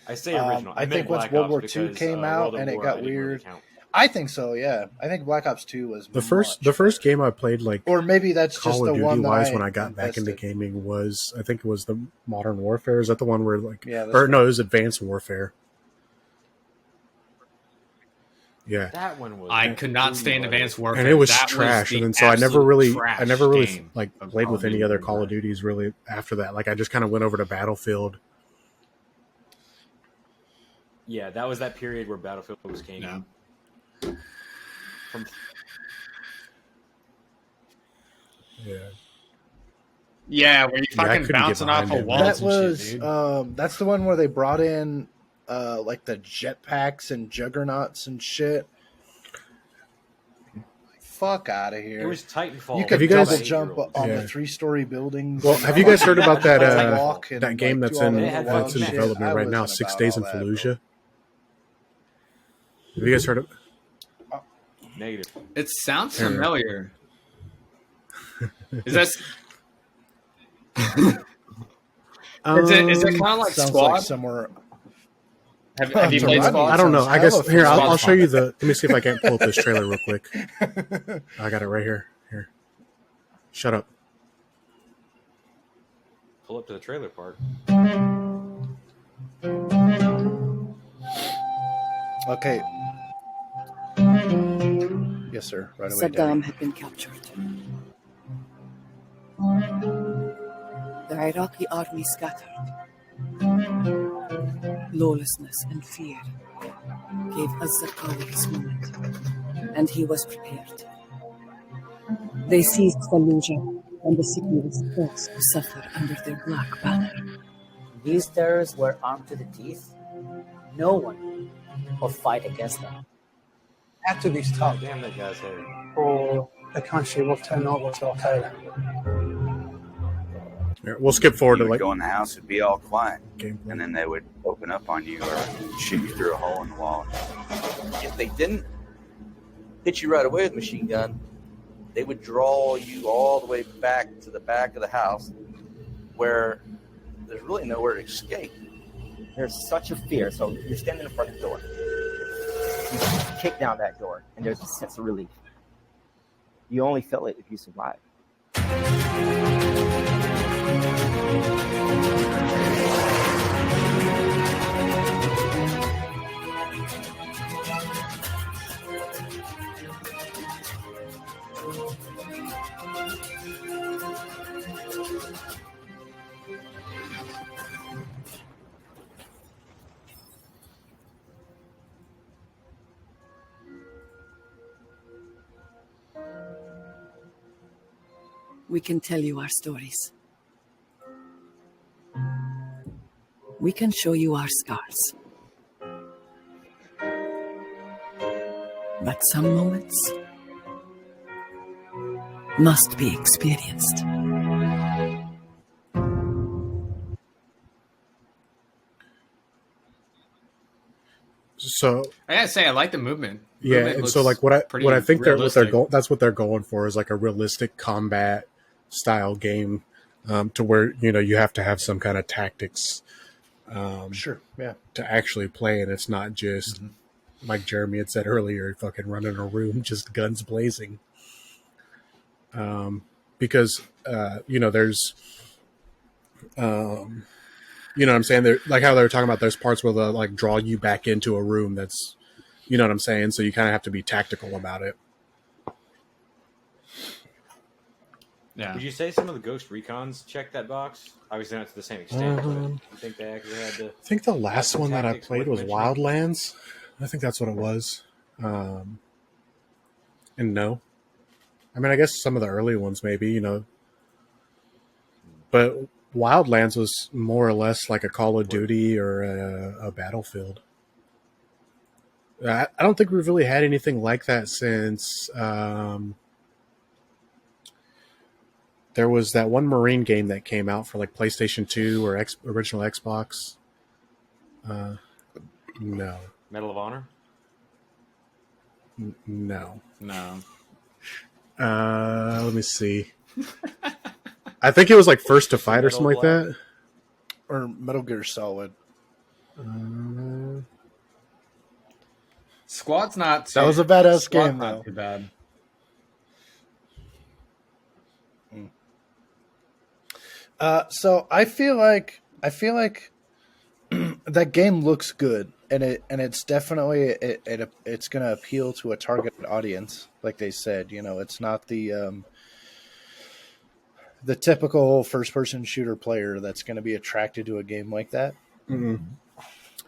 I say original. I meant think once Black World Ops War II because, came World out at and it War, got I didn't really weird. count. I think so, yeah. I think Black Ops 2 was The first game I played, like or maybe that's just Call the of Duty one that wise, I when I got back into invested. gaming, was I think it was the Modern Warfare. Is that the one where like, Yeah, that's or right. no, it was Advanced Warfare. Yeah, That one was. I could not stand booty Advanced butter. Warfare. and it was That trash. the And then so I never absolute really trash game like of played Call with of any Duty other back Call of then. Duties really after that. Like I just kind of went over to Battlefield. Yeah, that was that period where Battlefield was king. Yeah. From Yeah, Yeah, where you Yeah, I fucking couldn't get bouncing off behind of it. walls That and was shit, dude. that's the one where they brought in like the jetpacks and juggernauts and shit. Fuck out of here. it was Titanfall. You Have could you guys- double jump on Yeah. the 3-story buildings. Well, and have you guys heard about that walk and, that game like, that's do all in the It had wild that's in shit. development I right now? wasn't 6 about Days all in that, Fallujah. Have you guys heard of? Negative. It sounds Yeah. familiar. Is that is it kind of like Sounds Squad? like somewhere. Have you To played Rodney, Squad? I don't know. sounds I guess hella here familiar. I'll show you the. Let me see if I can't pull up this trailer real quick. I got it right here. Here, shut up. Pull up to the trailer park. Okay. Yes, sir. Right away, Saddam Daddy. had been captured. The Iraqi army scattered. Lawlessness and fear gave Az-Zarqawi his moment, and he was prepared. They seized Fallujah, and the city was forced to suffer under their black banner. These terrorists were armed to the teeth. No one will fight against them. Had to be stopped, Damn that guy's hair. or the country will turn over to Al Qaeda. Here, we'll skip forward You to would like go in the house, it'd be all quiet, gameplay. and then they would open up on you or shoot you through a hole in the wall. If they didn't hit you right away with a machine gun, they would draw you all the way back to the back of the house where there's really nowhere to escape. There's such a fear. So you're standing in front of the door. You kick down that door, and there's a sense of relief. You only feel it if you survive. We can tell you our stories. We can show you our scars. But some moments must be experienced. So I gotta say, I like the movement. yeah, Movement and so looks like what I pretty think they're realistic. that's what they're going for is like a realistic combat style game, to where you have to have some kind of tactics Sure. Yeah. to actually play, and it's not just like Jeremy had said earlier, fucking run in a room, just guns blazing. Because there's you know what I'm saying? They're like how they were talking about those parts where they'll like draw you back into a room that's, you know what I'm saying? So you kind of have to be tactical about it. Yeah. Would you say some of the Ghost Recons check that box? Obviously not to the same extent, but you think they actually had to? I think the last some one that I tactics played worth was mentioning? Wildlands. I think that's what it was. And no. I mean, I guess some of the early ones maybe, but Wildlands was more or less like a Call of Duty or a Battlefield. I don't think we've really had anything like that since there was that one Marine game that came out for like PlayStation 2 or original Xbox. No. Medal of Honor. No. No. Let me see. I think it was like First to Fight or something like Metal that. Or Metal Gear Solid. Squad's not too. That was a badass Squad's game, not though. too bad. So I feel like that game looks good, and it's definitely it's going to appeal to a targeted audience, like they said. You know, it's not the typical first person shooter player that's going to be attracted to a game like that. Mm-mm.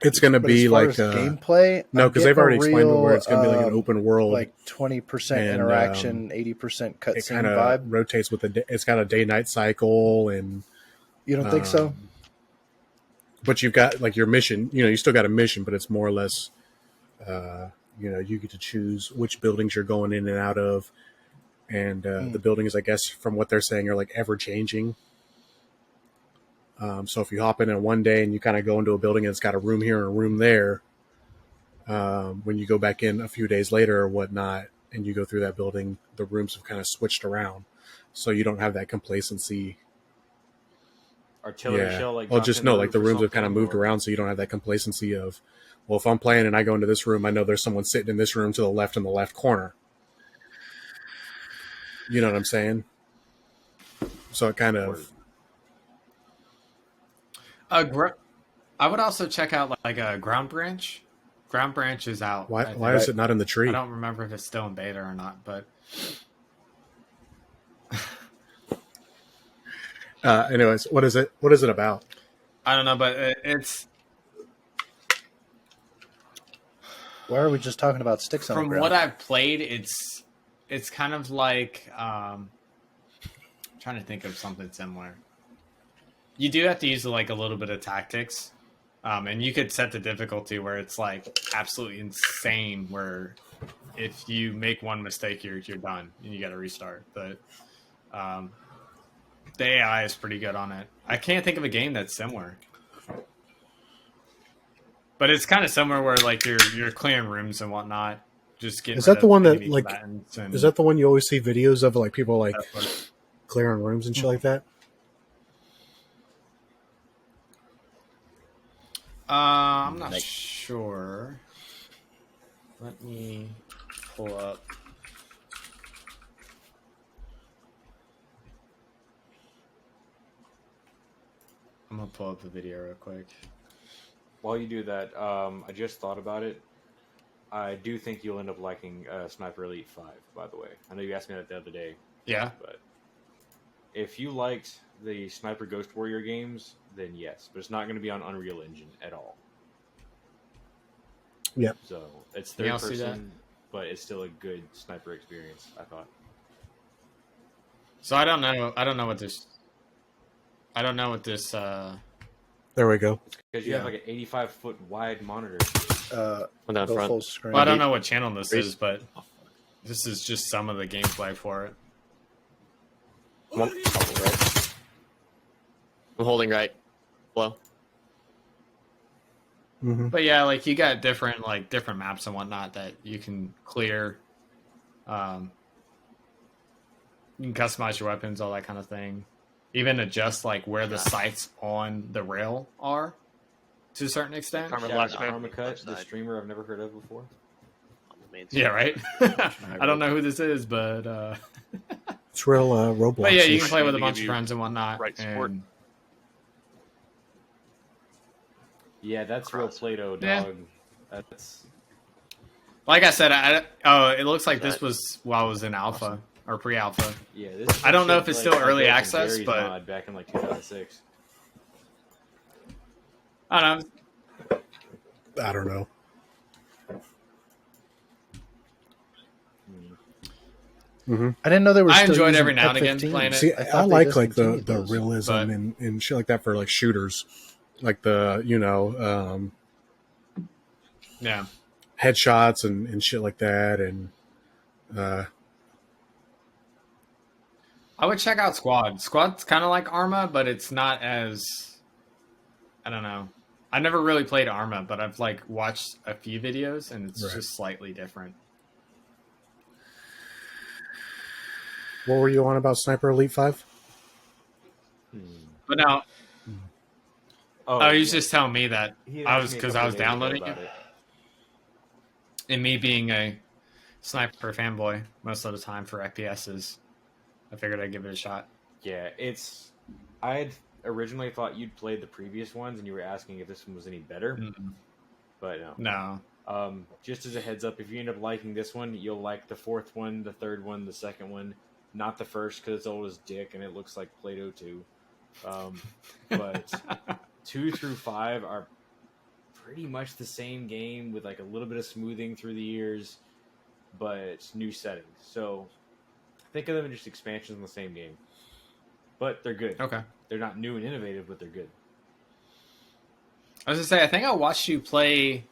It's going to But be as far like as gameplay, no, because they've already explained real, where it's going to be like an open world, like 20% and, interaction, 80% it cutscene kind of vibe. rotates with it's got a day night cycle, and You don't think so? but you've got like your mission. You know, you still got a mission, but it's more or less. You know, you get to choose which buildings you're going in and out of, and the buildings, I guess, from what they're saying, are like ever changing. So if you hop in one day and you kind of go into a building and it's got a room here and a room there, when you go back in a few days later or whatnot, and you go through that building, the rooms have kind of switched around, so you don't have that complacency. Artillery shell, like well, just know, like the rooms have kind of something, moved or- around, so you don't have that complacency of, well, if I'm playing and I go into this room, I know there's someone sitting in this room to the left in the left corner. You know what I'm saying? So it kind of. I would also check out like a Ground Branch. Ground Branch is out. I Why think. is it not in the tree? I don't remember if it's still in beta or not, but Anyways, what is it? What is it about? I don't know. But it's Why are we just talking about sticks on the from ground? what I've played. It's kind of like I'm trying to think of something similar. You do have to use like a little bit of tactics, and you could set the difficulty where it's like absolutely insane. Where if you make one mistake, you're done and you got to restart. But the AI is pretty good on it. I can't think of a game that's similar, but it's kind of similar where like you're clearing rooms and whatnot. Just getting. Is that rid the of one that enemy like? combatants and Is that the one you always see videos of, like people like stuff like- clearing rooms and shit like that? I'm not sure. Let me pull up. I'm gonna pull up the video real quick. While you do that, I just thought about it. I do think you'll end up liking Sniper Elite 5, by the way. I know you asked me that the other day. Yeah. But if you liked the Sniper Ghost Warrior games, then yes. But it's not going to be on Unreal Engine at all. Yep. So it's Yeah, third I'll see that. person, but it's still a good sniper experience, I thought. So I don't know what this. There we go. Because you have like an 85-foot wide monitor. On down front. full screen. Well, I don't know what channel this Raise- is, but this is just some of the gameplay for it. I'm holding right. Below. Mm-hmm. But yeah, like you got different maps and whatnot that you can clear. You can customize your weapons, all that kind of thing. Even adjust like where the sights on the rail are to a certain extent. Carmen Shout out Blackman. to Karmacut, the streamer I've never heard of before. On the main Yeah, side. right. I don't know who this is, but It's real Roblox. but yeah, you can play with a They bunch give of you friends and whatnot. right support. And Yeah, that's real Play-Doh, dog. Yeah. That's like I said, it looks like this was while I was in alpha or pre-alpha. yeah. This I don't know shit, if it's like, still early built in access, Gary's but- mod back in like 2006. I don't know. I don't know. Mm-hmm. I didn't know they were. I still enjoyed using every now and Pep again 15s. playing it. See, I I thought they like the discontinued those. realism but- and shit like that for like shooters, like the Yeah. headshots and shit like that, and I would check out Squad. Squad's kind of like Arma, but it's not as, I don't know. I never really played Arma, but I've like watched a few videos, and it's Right. just slightly different. What were you on about Sniper Elite 5? But now, Oh, he was yeah. just telling me that He I asked was me a because couple I was days ago downloading about it, and me being a Sniper fanboy most of the time for FPSs, I figured I'd give it a shot. Yeah, it's. I had originally thought you'd played the previous ones, and you were asking if this one was any better, but no. No, Just as a heads up, if you end up liking this one, you'll like the fourth one, the third one, the second one, not the first because it's old as dick and it looks like Play-Doh 2. But 2 through 5 are pretty much the same game with like a little bit of smoothing through the years, but new settings. So think of them as just expansions in the same game, but they're good. okay. They're not new and innovative, but they're good. I was gonna say, I think I watched you play.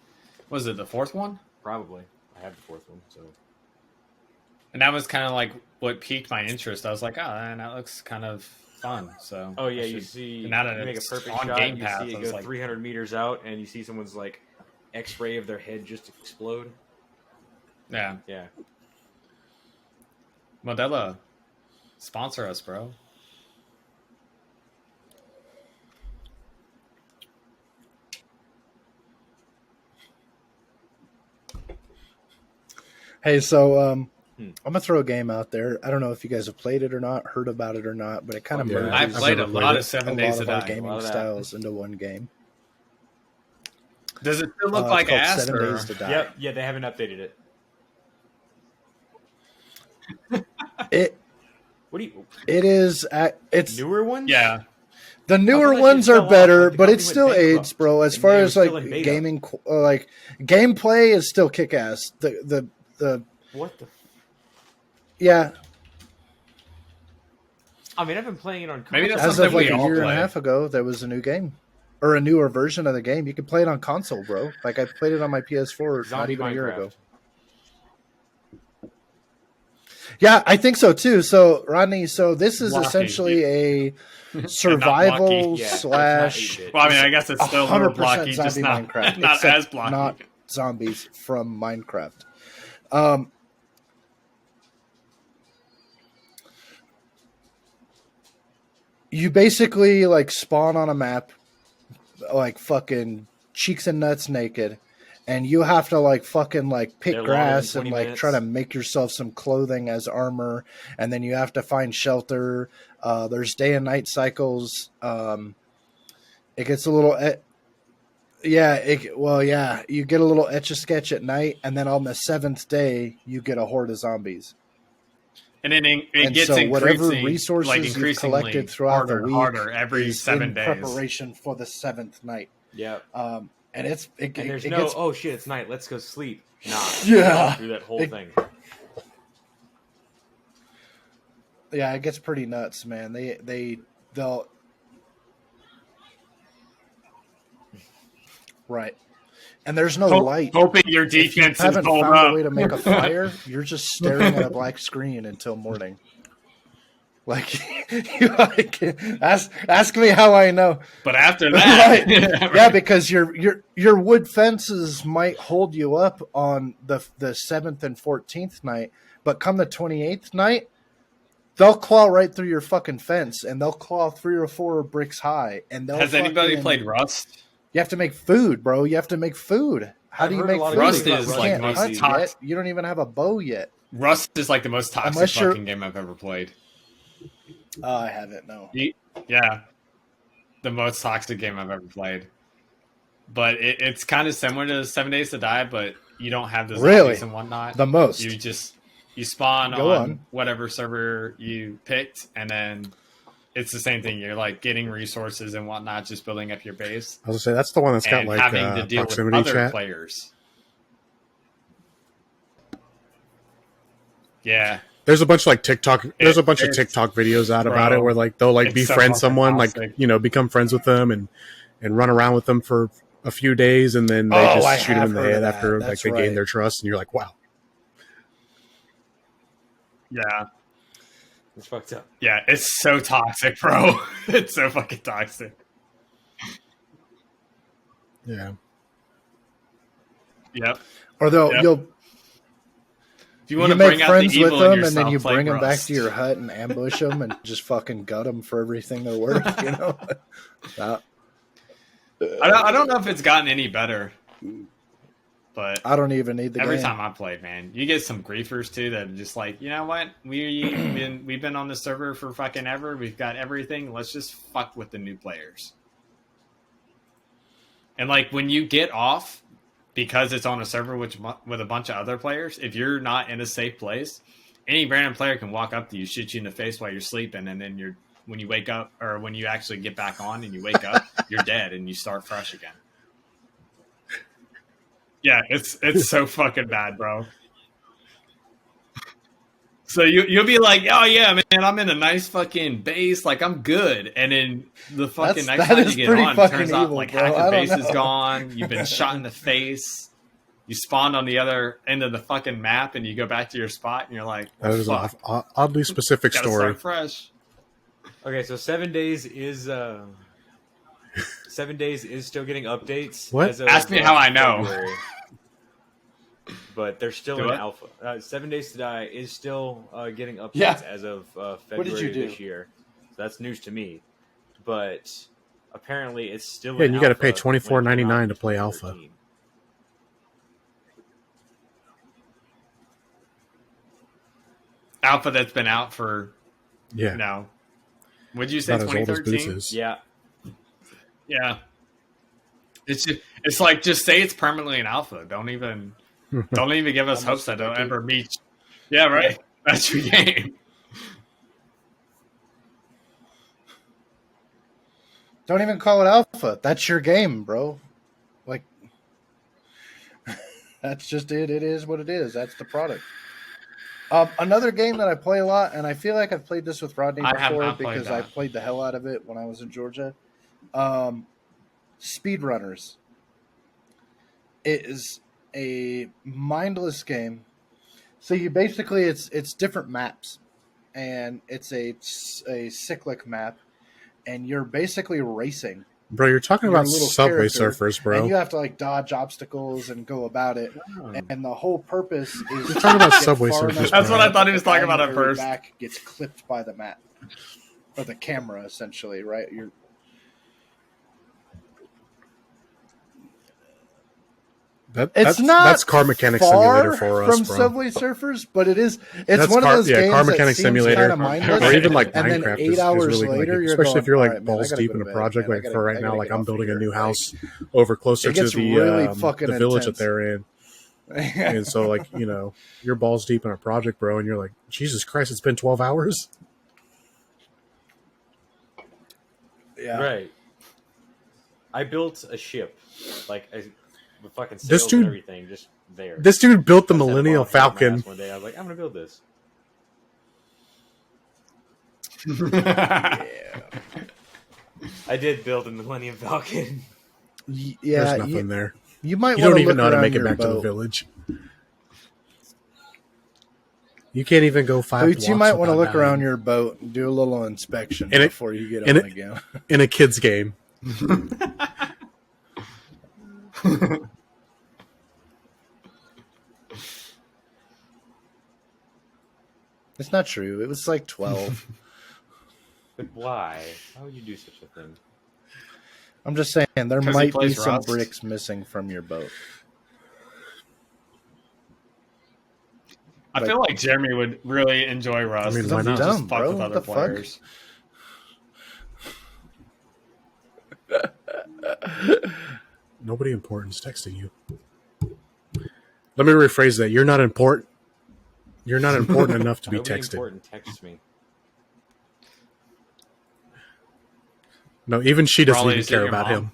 Was it the fourth one? Probably. I have the fourth one, so. And that was kind of like what piqued my interest. I was like, oh, man, that looks kind of fun. So, Oh yeah, I you should- see, now that you make a it's perfect on shot. Game You Pass, see I it was go like, 300 meters out, and you see someone's like X-ray of their head just explode. yeah, Yeah, Modella, sponsor us, bro. Hey, so I'm gonna throw a game out there. I don't know if you guys have played it or not, heard about it or not, but it kind of Yeah, merges I played a never played lot it. of 7 a Days lot to of our Die. gaming styles into one game. Does it still look It's like called ass? 7 Or... Days to Die. yep, yeah. They haven't updated it. It What do you? it is it's Newer ones? Yeah, the newer I thought that ones shit are fell off, better, like the but it company still went aids, bankrupt, bro. As and far they were as still like in beta. gaming, like gameplay is still kick ass. The What the? yeah, I mean, I've been playing it on. Maybe that's as something of like we a all year and a play. half ago, there was a new game or a newer version of the game. You could play it on console, bro. Like I played it on my PS4 not Zombie even a year Minecraft. ago. Yeah, I think so too. So, Rodney, so this is Blocky. essentially a blocky. survival Yeah, it's slash not 8-bit. Well, I mean, I guess it's still more 100% blocky, just zombie not Minecraft, not except as blocky. not zombies from Minecraft. You basically like spawn on a map, like fucking cheeks and nuts naked, and you have to like fucking like pick They're longer than grass and 20 like minutes. try to make yourself some clothing as armor, and then you have to find shelter. There's day and night cycles. It gets a little yeah, you get a little etch a sketch at night, and then on the 7th day you get a horde of zombies. And then it And gets so whatever increasing, resources like you've increasingly collected throughout harder the and week harder every is 7 in days. preparation for the 7th night. Yep. And it And there's it no. gets Oh shit! It's night. Let's go sleep. Nah. Yeah. Through that whole It- thing. yeah, it gets pretty nuts, man. They'll right. And there's no light. Hoping your If you defense is haven't hold found up. a way to make a fire, you're just staring at a black screen until morning. Like, ask me how I know. But after that, Right. Yeah, because your wood fences might hold you up on the 7th and 14th night, but come the 28th night, they'll claw right through your fucking fence, and they'll claw 3 or 4 bricks high. And they'll Has anybody fucking- played Rust? You have to make food, bro. You have to make food. How I've do you heard a make lot food? of Rust people is You about like can't most hunt toxic. yet. You don't even have a bow yet. Rust is like the most toxic Unless you're- fucking game I've ever played. I haven't. No. Yeah, the most toxic game I've ever played. But it's kind of similar to 7 Days to Die, but you don't have the zombies Really? and whatnot. The most. You spawn Go on on. whatever server you picked, and then it's the same thing. You're like getting resources and whatnot, just building up your base, I was gonna say that's the one that's got and like having to deal with proximity other chat. players. Yeah, There's a bunch of like TikTok. There's a bunch of It's- TikTok videos out about bro, it where like they'll like it's so befriend fucking someone, like toxic. become friends with them and run around with them for a few days, and then they Oh, just I shoot them have in the heard of head that. after like That's they right. gain their trust, and you're like, wow. yeah, It's fucked up. yeah. It's so toxic, bro. It's so fucking toxic. Yeah. Yep. Or they'll Yep. you'll If you want you to bring make out the friends with evil in them, yourself, and then you play bring them back Rust. to your hut and ambush them, and just fucking gut them for everything they're worth. You know. I don't know if it's gotten any better, but I don't even need the every game. time I play, man, you get some griefers too that are just like, you know what, we've been on the server for fucking ever. We've got everything. Let's just fuck with the new players. And like when you get off, because it's on a server with a bunch of other players, if you're not in a safe place, any random player can walk up to you, shoot you in the face while you're sleeping, and then when you wake up, or when you actually get back on and you wake up, you're dead and you start fresh again. Yeah, it's so fucking bad, bro. So you'll be like, oh yeah, man, I'm in a nice fucking base, like I'm good, and then the fucking next time you get on, it turns out like half your base is gone. You've been shot in the face. You spawned on the other end of the fucking map, and you go back to your spot, and you're like, That is an oddly specific gotta story. start fresh. Okay, so 7 days is 7 days is still getting updates. What? As of, Ask me how I know. February. But they're still Do in what? alpha. 7 Days to Die is still getting updates Yeah. as of What February did you do? this year. So that's news to me. But apparently it's still Yeah, in and you got to pay alpha when it came out $24.99 in to play alpha. 2013. Alpha that's been out for Yeah. no. Would you say Not as old as 2013? Boots is. Yeah. Yeah. It's like just say it's permanently an alpha. Don't even give us hopes that don't ever meet. Yeah, right. That's your game. Don't even call it alpha. That's your game, bro. Like, that's just it. It is what it is. That's the product. Another game that I play a lot, and I feel like I've played this with Rodney I have before not played because I that. played the hell out of it when I was in Georgia. Speedrunners. It is a mindless game. So you basically it's different maps, and it's a cyclic map, and you're basically racing. Bro, you're talking You're about a little Subway character, Surfers, bro. and you have to like dodge obstacles and go about it. And the whole purpose is You're talking about get Subway far Surfers, enough That's what I that thought he was the talking about guy at on your first. Back gets clipped by the map or the camera, essentially, right? That's Car Mechanic Simulator for us, from bro. Subway Surfers, but it's That's one of those games Car that Mechanic seems Simulator, kind of mindless, or even like and then Minecraft 8 is hours really later, like, you're especially going, if you're like "All right, man, I balls gotta deep go in to a bed, project. man. Like I for right gotta now, get like off I'm of building a here." new Like, house over closer it to gets the really fucking the village that intense. they're in, and so like you're balls deep in a project, bro, and you're like, Jesus Christ, it's been 12 hours. Yeah, Right. I built a ship, like with fucking This sails dude- and everything, just there. This dude built the I just had a Millennium ball here in my Falcon. ass One day I was like, I'm gonna build this. yeah. I did build a Millennium Falcon. Yeah, There's nothing there. you might You want don't to even look know how to around make it your back to the boat. village. You can't even go 5 Boots, you blocks might want to without look around dying. your boat and do a little inspection In a- before you get in on a- again. in a kid's game. It's not true. It was like 12. But why? Why would you do such a thing? I'm just saying there 'Cause he might be plays some Rust. bricks missing from your boat. I feel like Jeremy would really enjoy Rust. I mean, 'cause why he not? just Dumb, fuck bro. with What other the fuck? players. Nobody important's texting you. Let me rephrase that. You're not important. You're not important enough to be Nobody texted. important texts me. No, even she doesn't Raleigh, even is it care your about mom? him.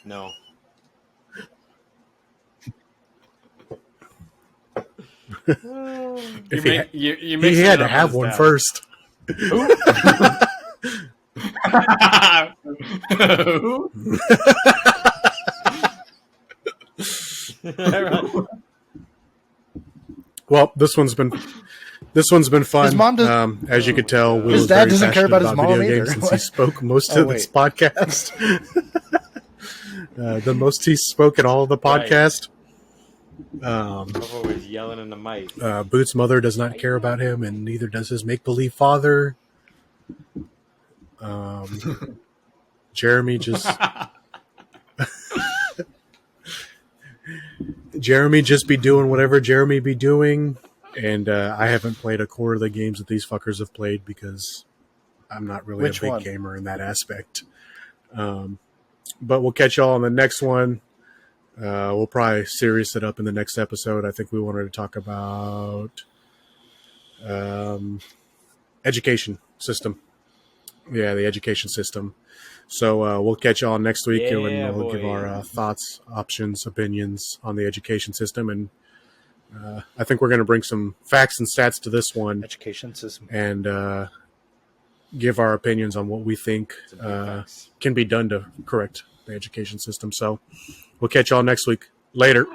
No. If he, You he mixed had it to up have with one his first. dad. Who? Well, this one's been fun. His mom does- as you could tell, Will His is dad very doesn't care passionate about his mom video either. games since he spoke most Oh, of this wait. podcast. The most he spoke in all of the Right. podcast. Buffalo was yelling in the mic. Boots' mother does not care about him, and neither does his make-believe father. Jeremy just be doing whatever Jeremy be doing, and I haven't played a quarter of the games that these fuckers have played because I'm not really Which a big one? gamer in that aspect. But we'll catch y'all on the next one. We'll probably serious it up in the next episode. I think we wanted to talk about education system. Yeah, the education system. So we'll catch y'all next week, and Yeah, we'll give boy. our thoughts, options, opinions on the education system. And I think we're going to bring some facts and stats to this one Education system. and give our opinions on what we think Some big facts. can be done to correct the education system. So we'll catch y'all next week. Later.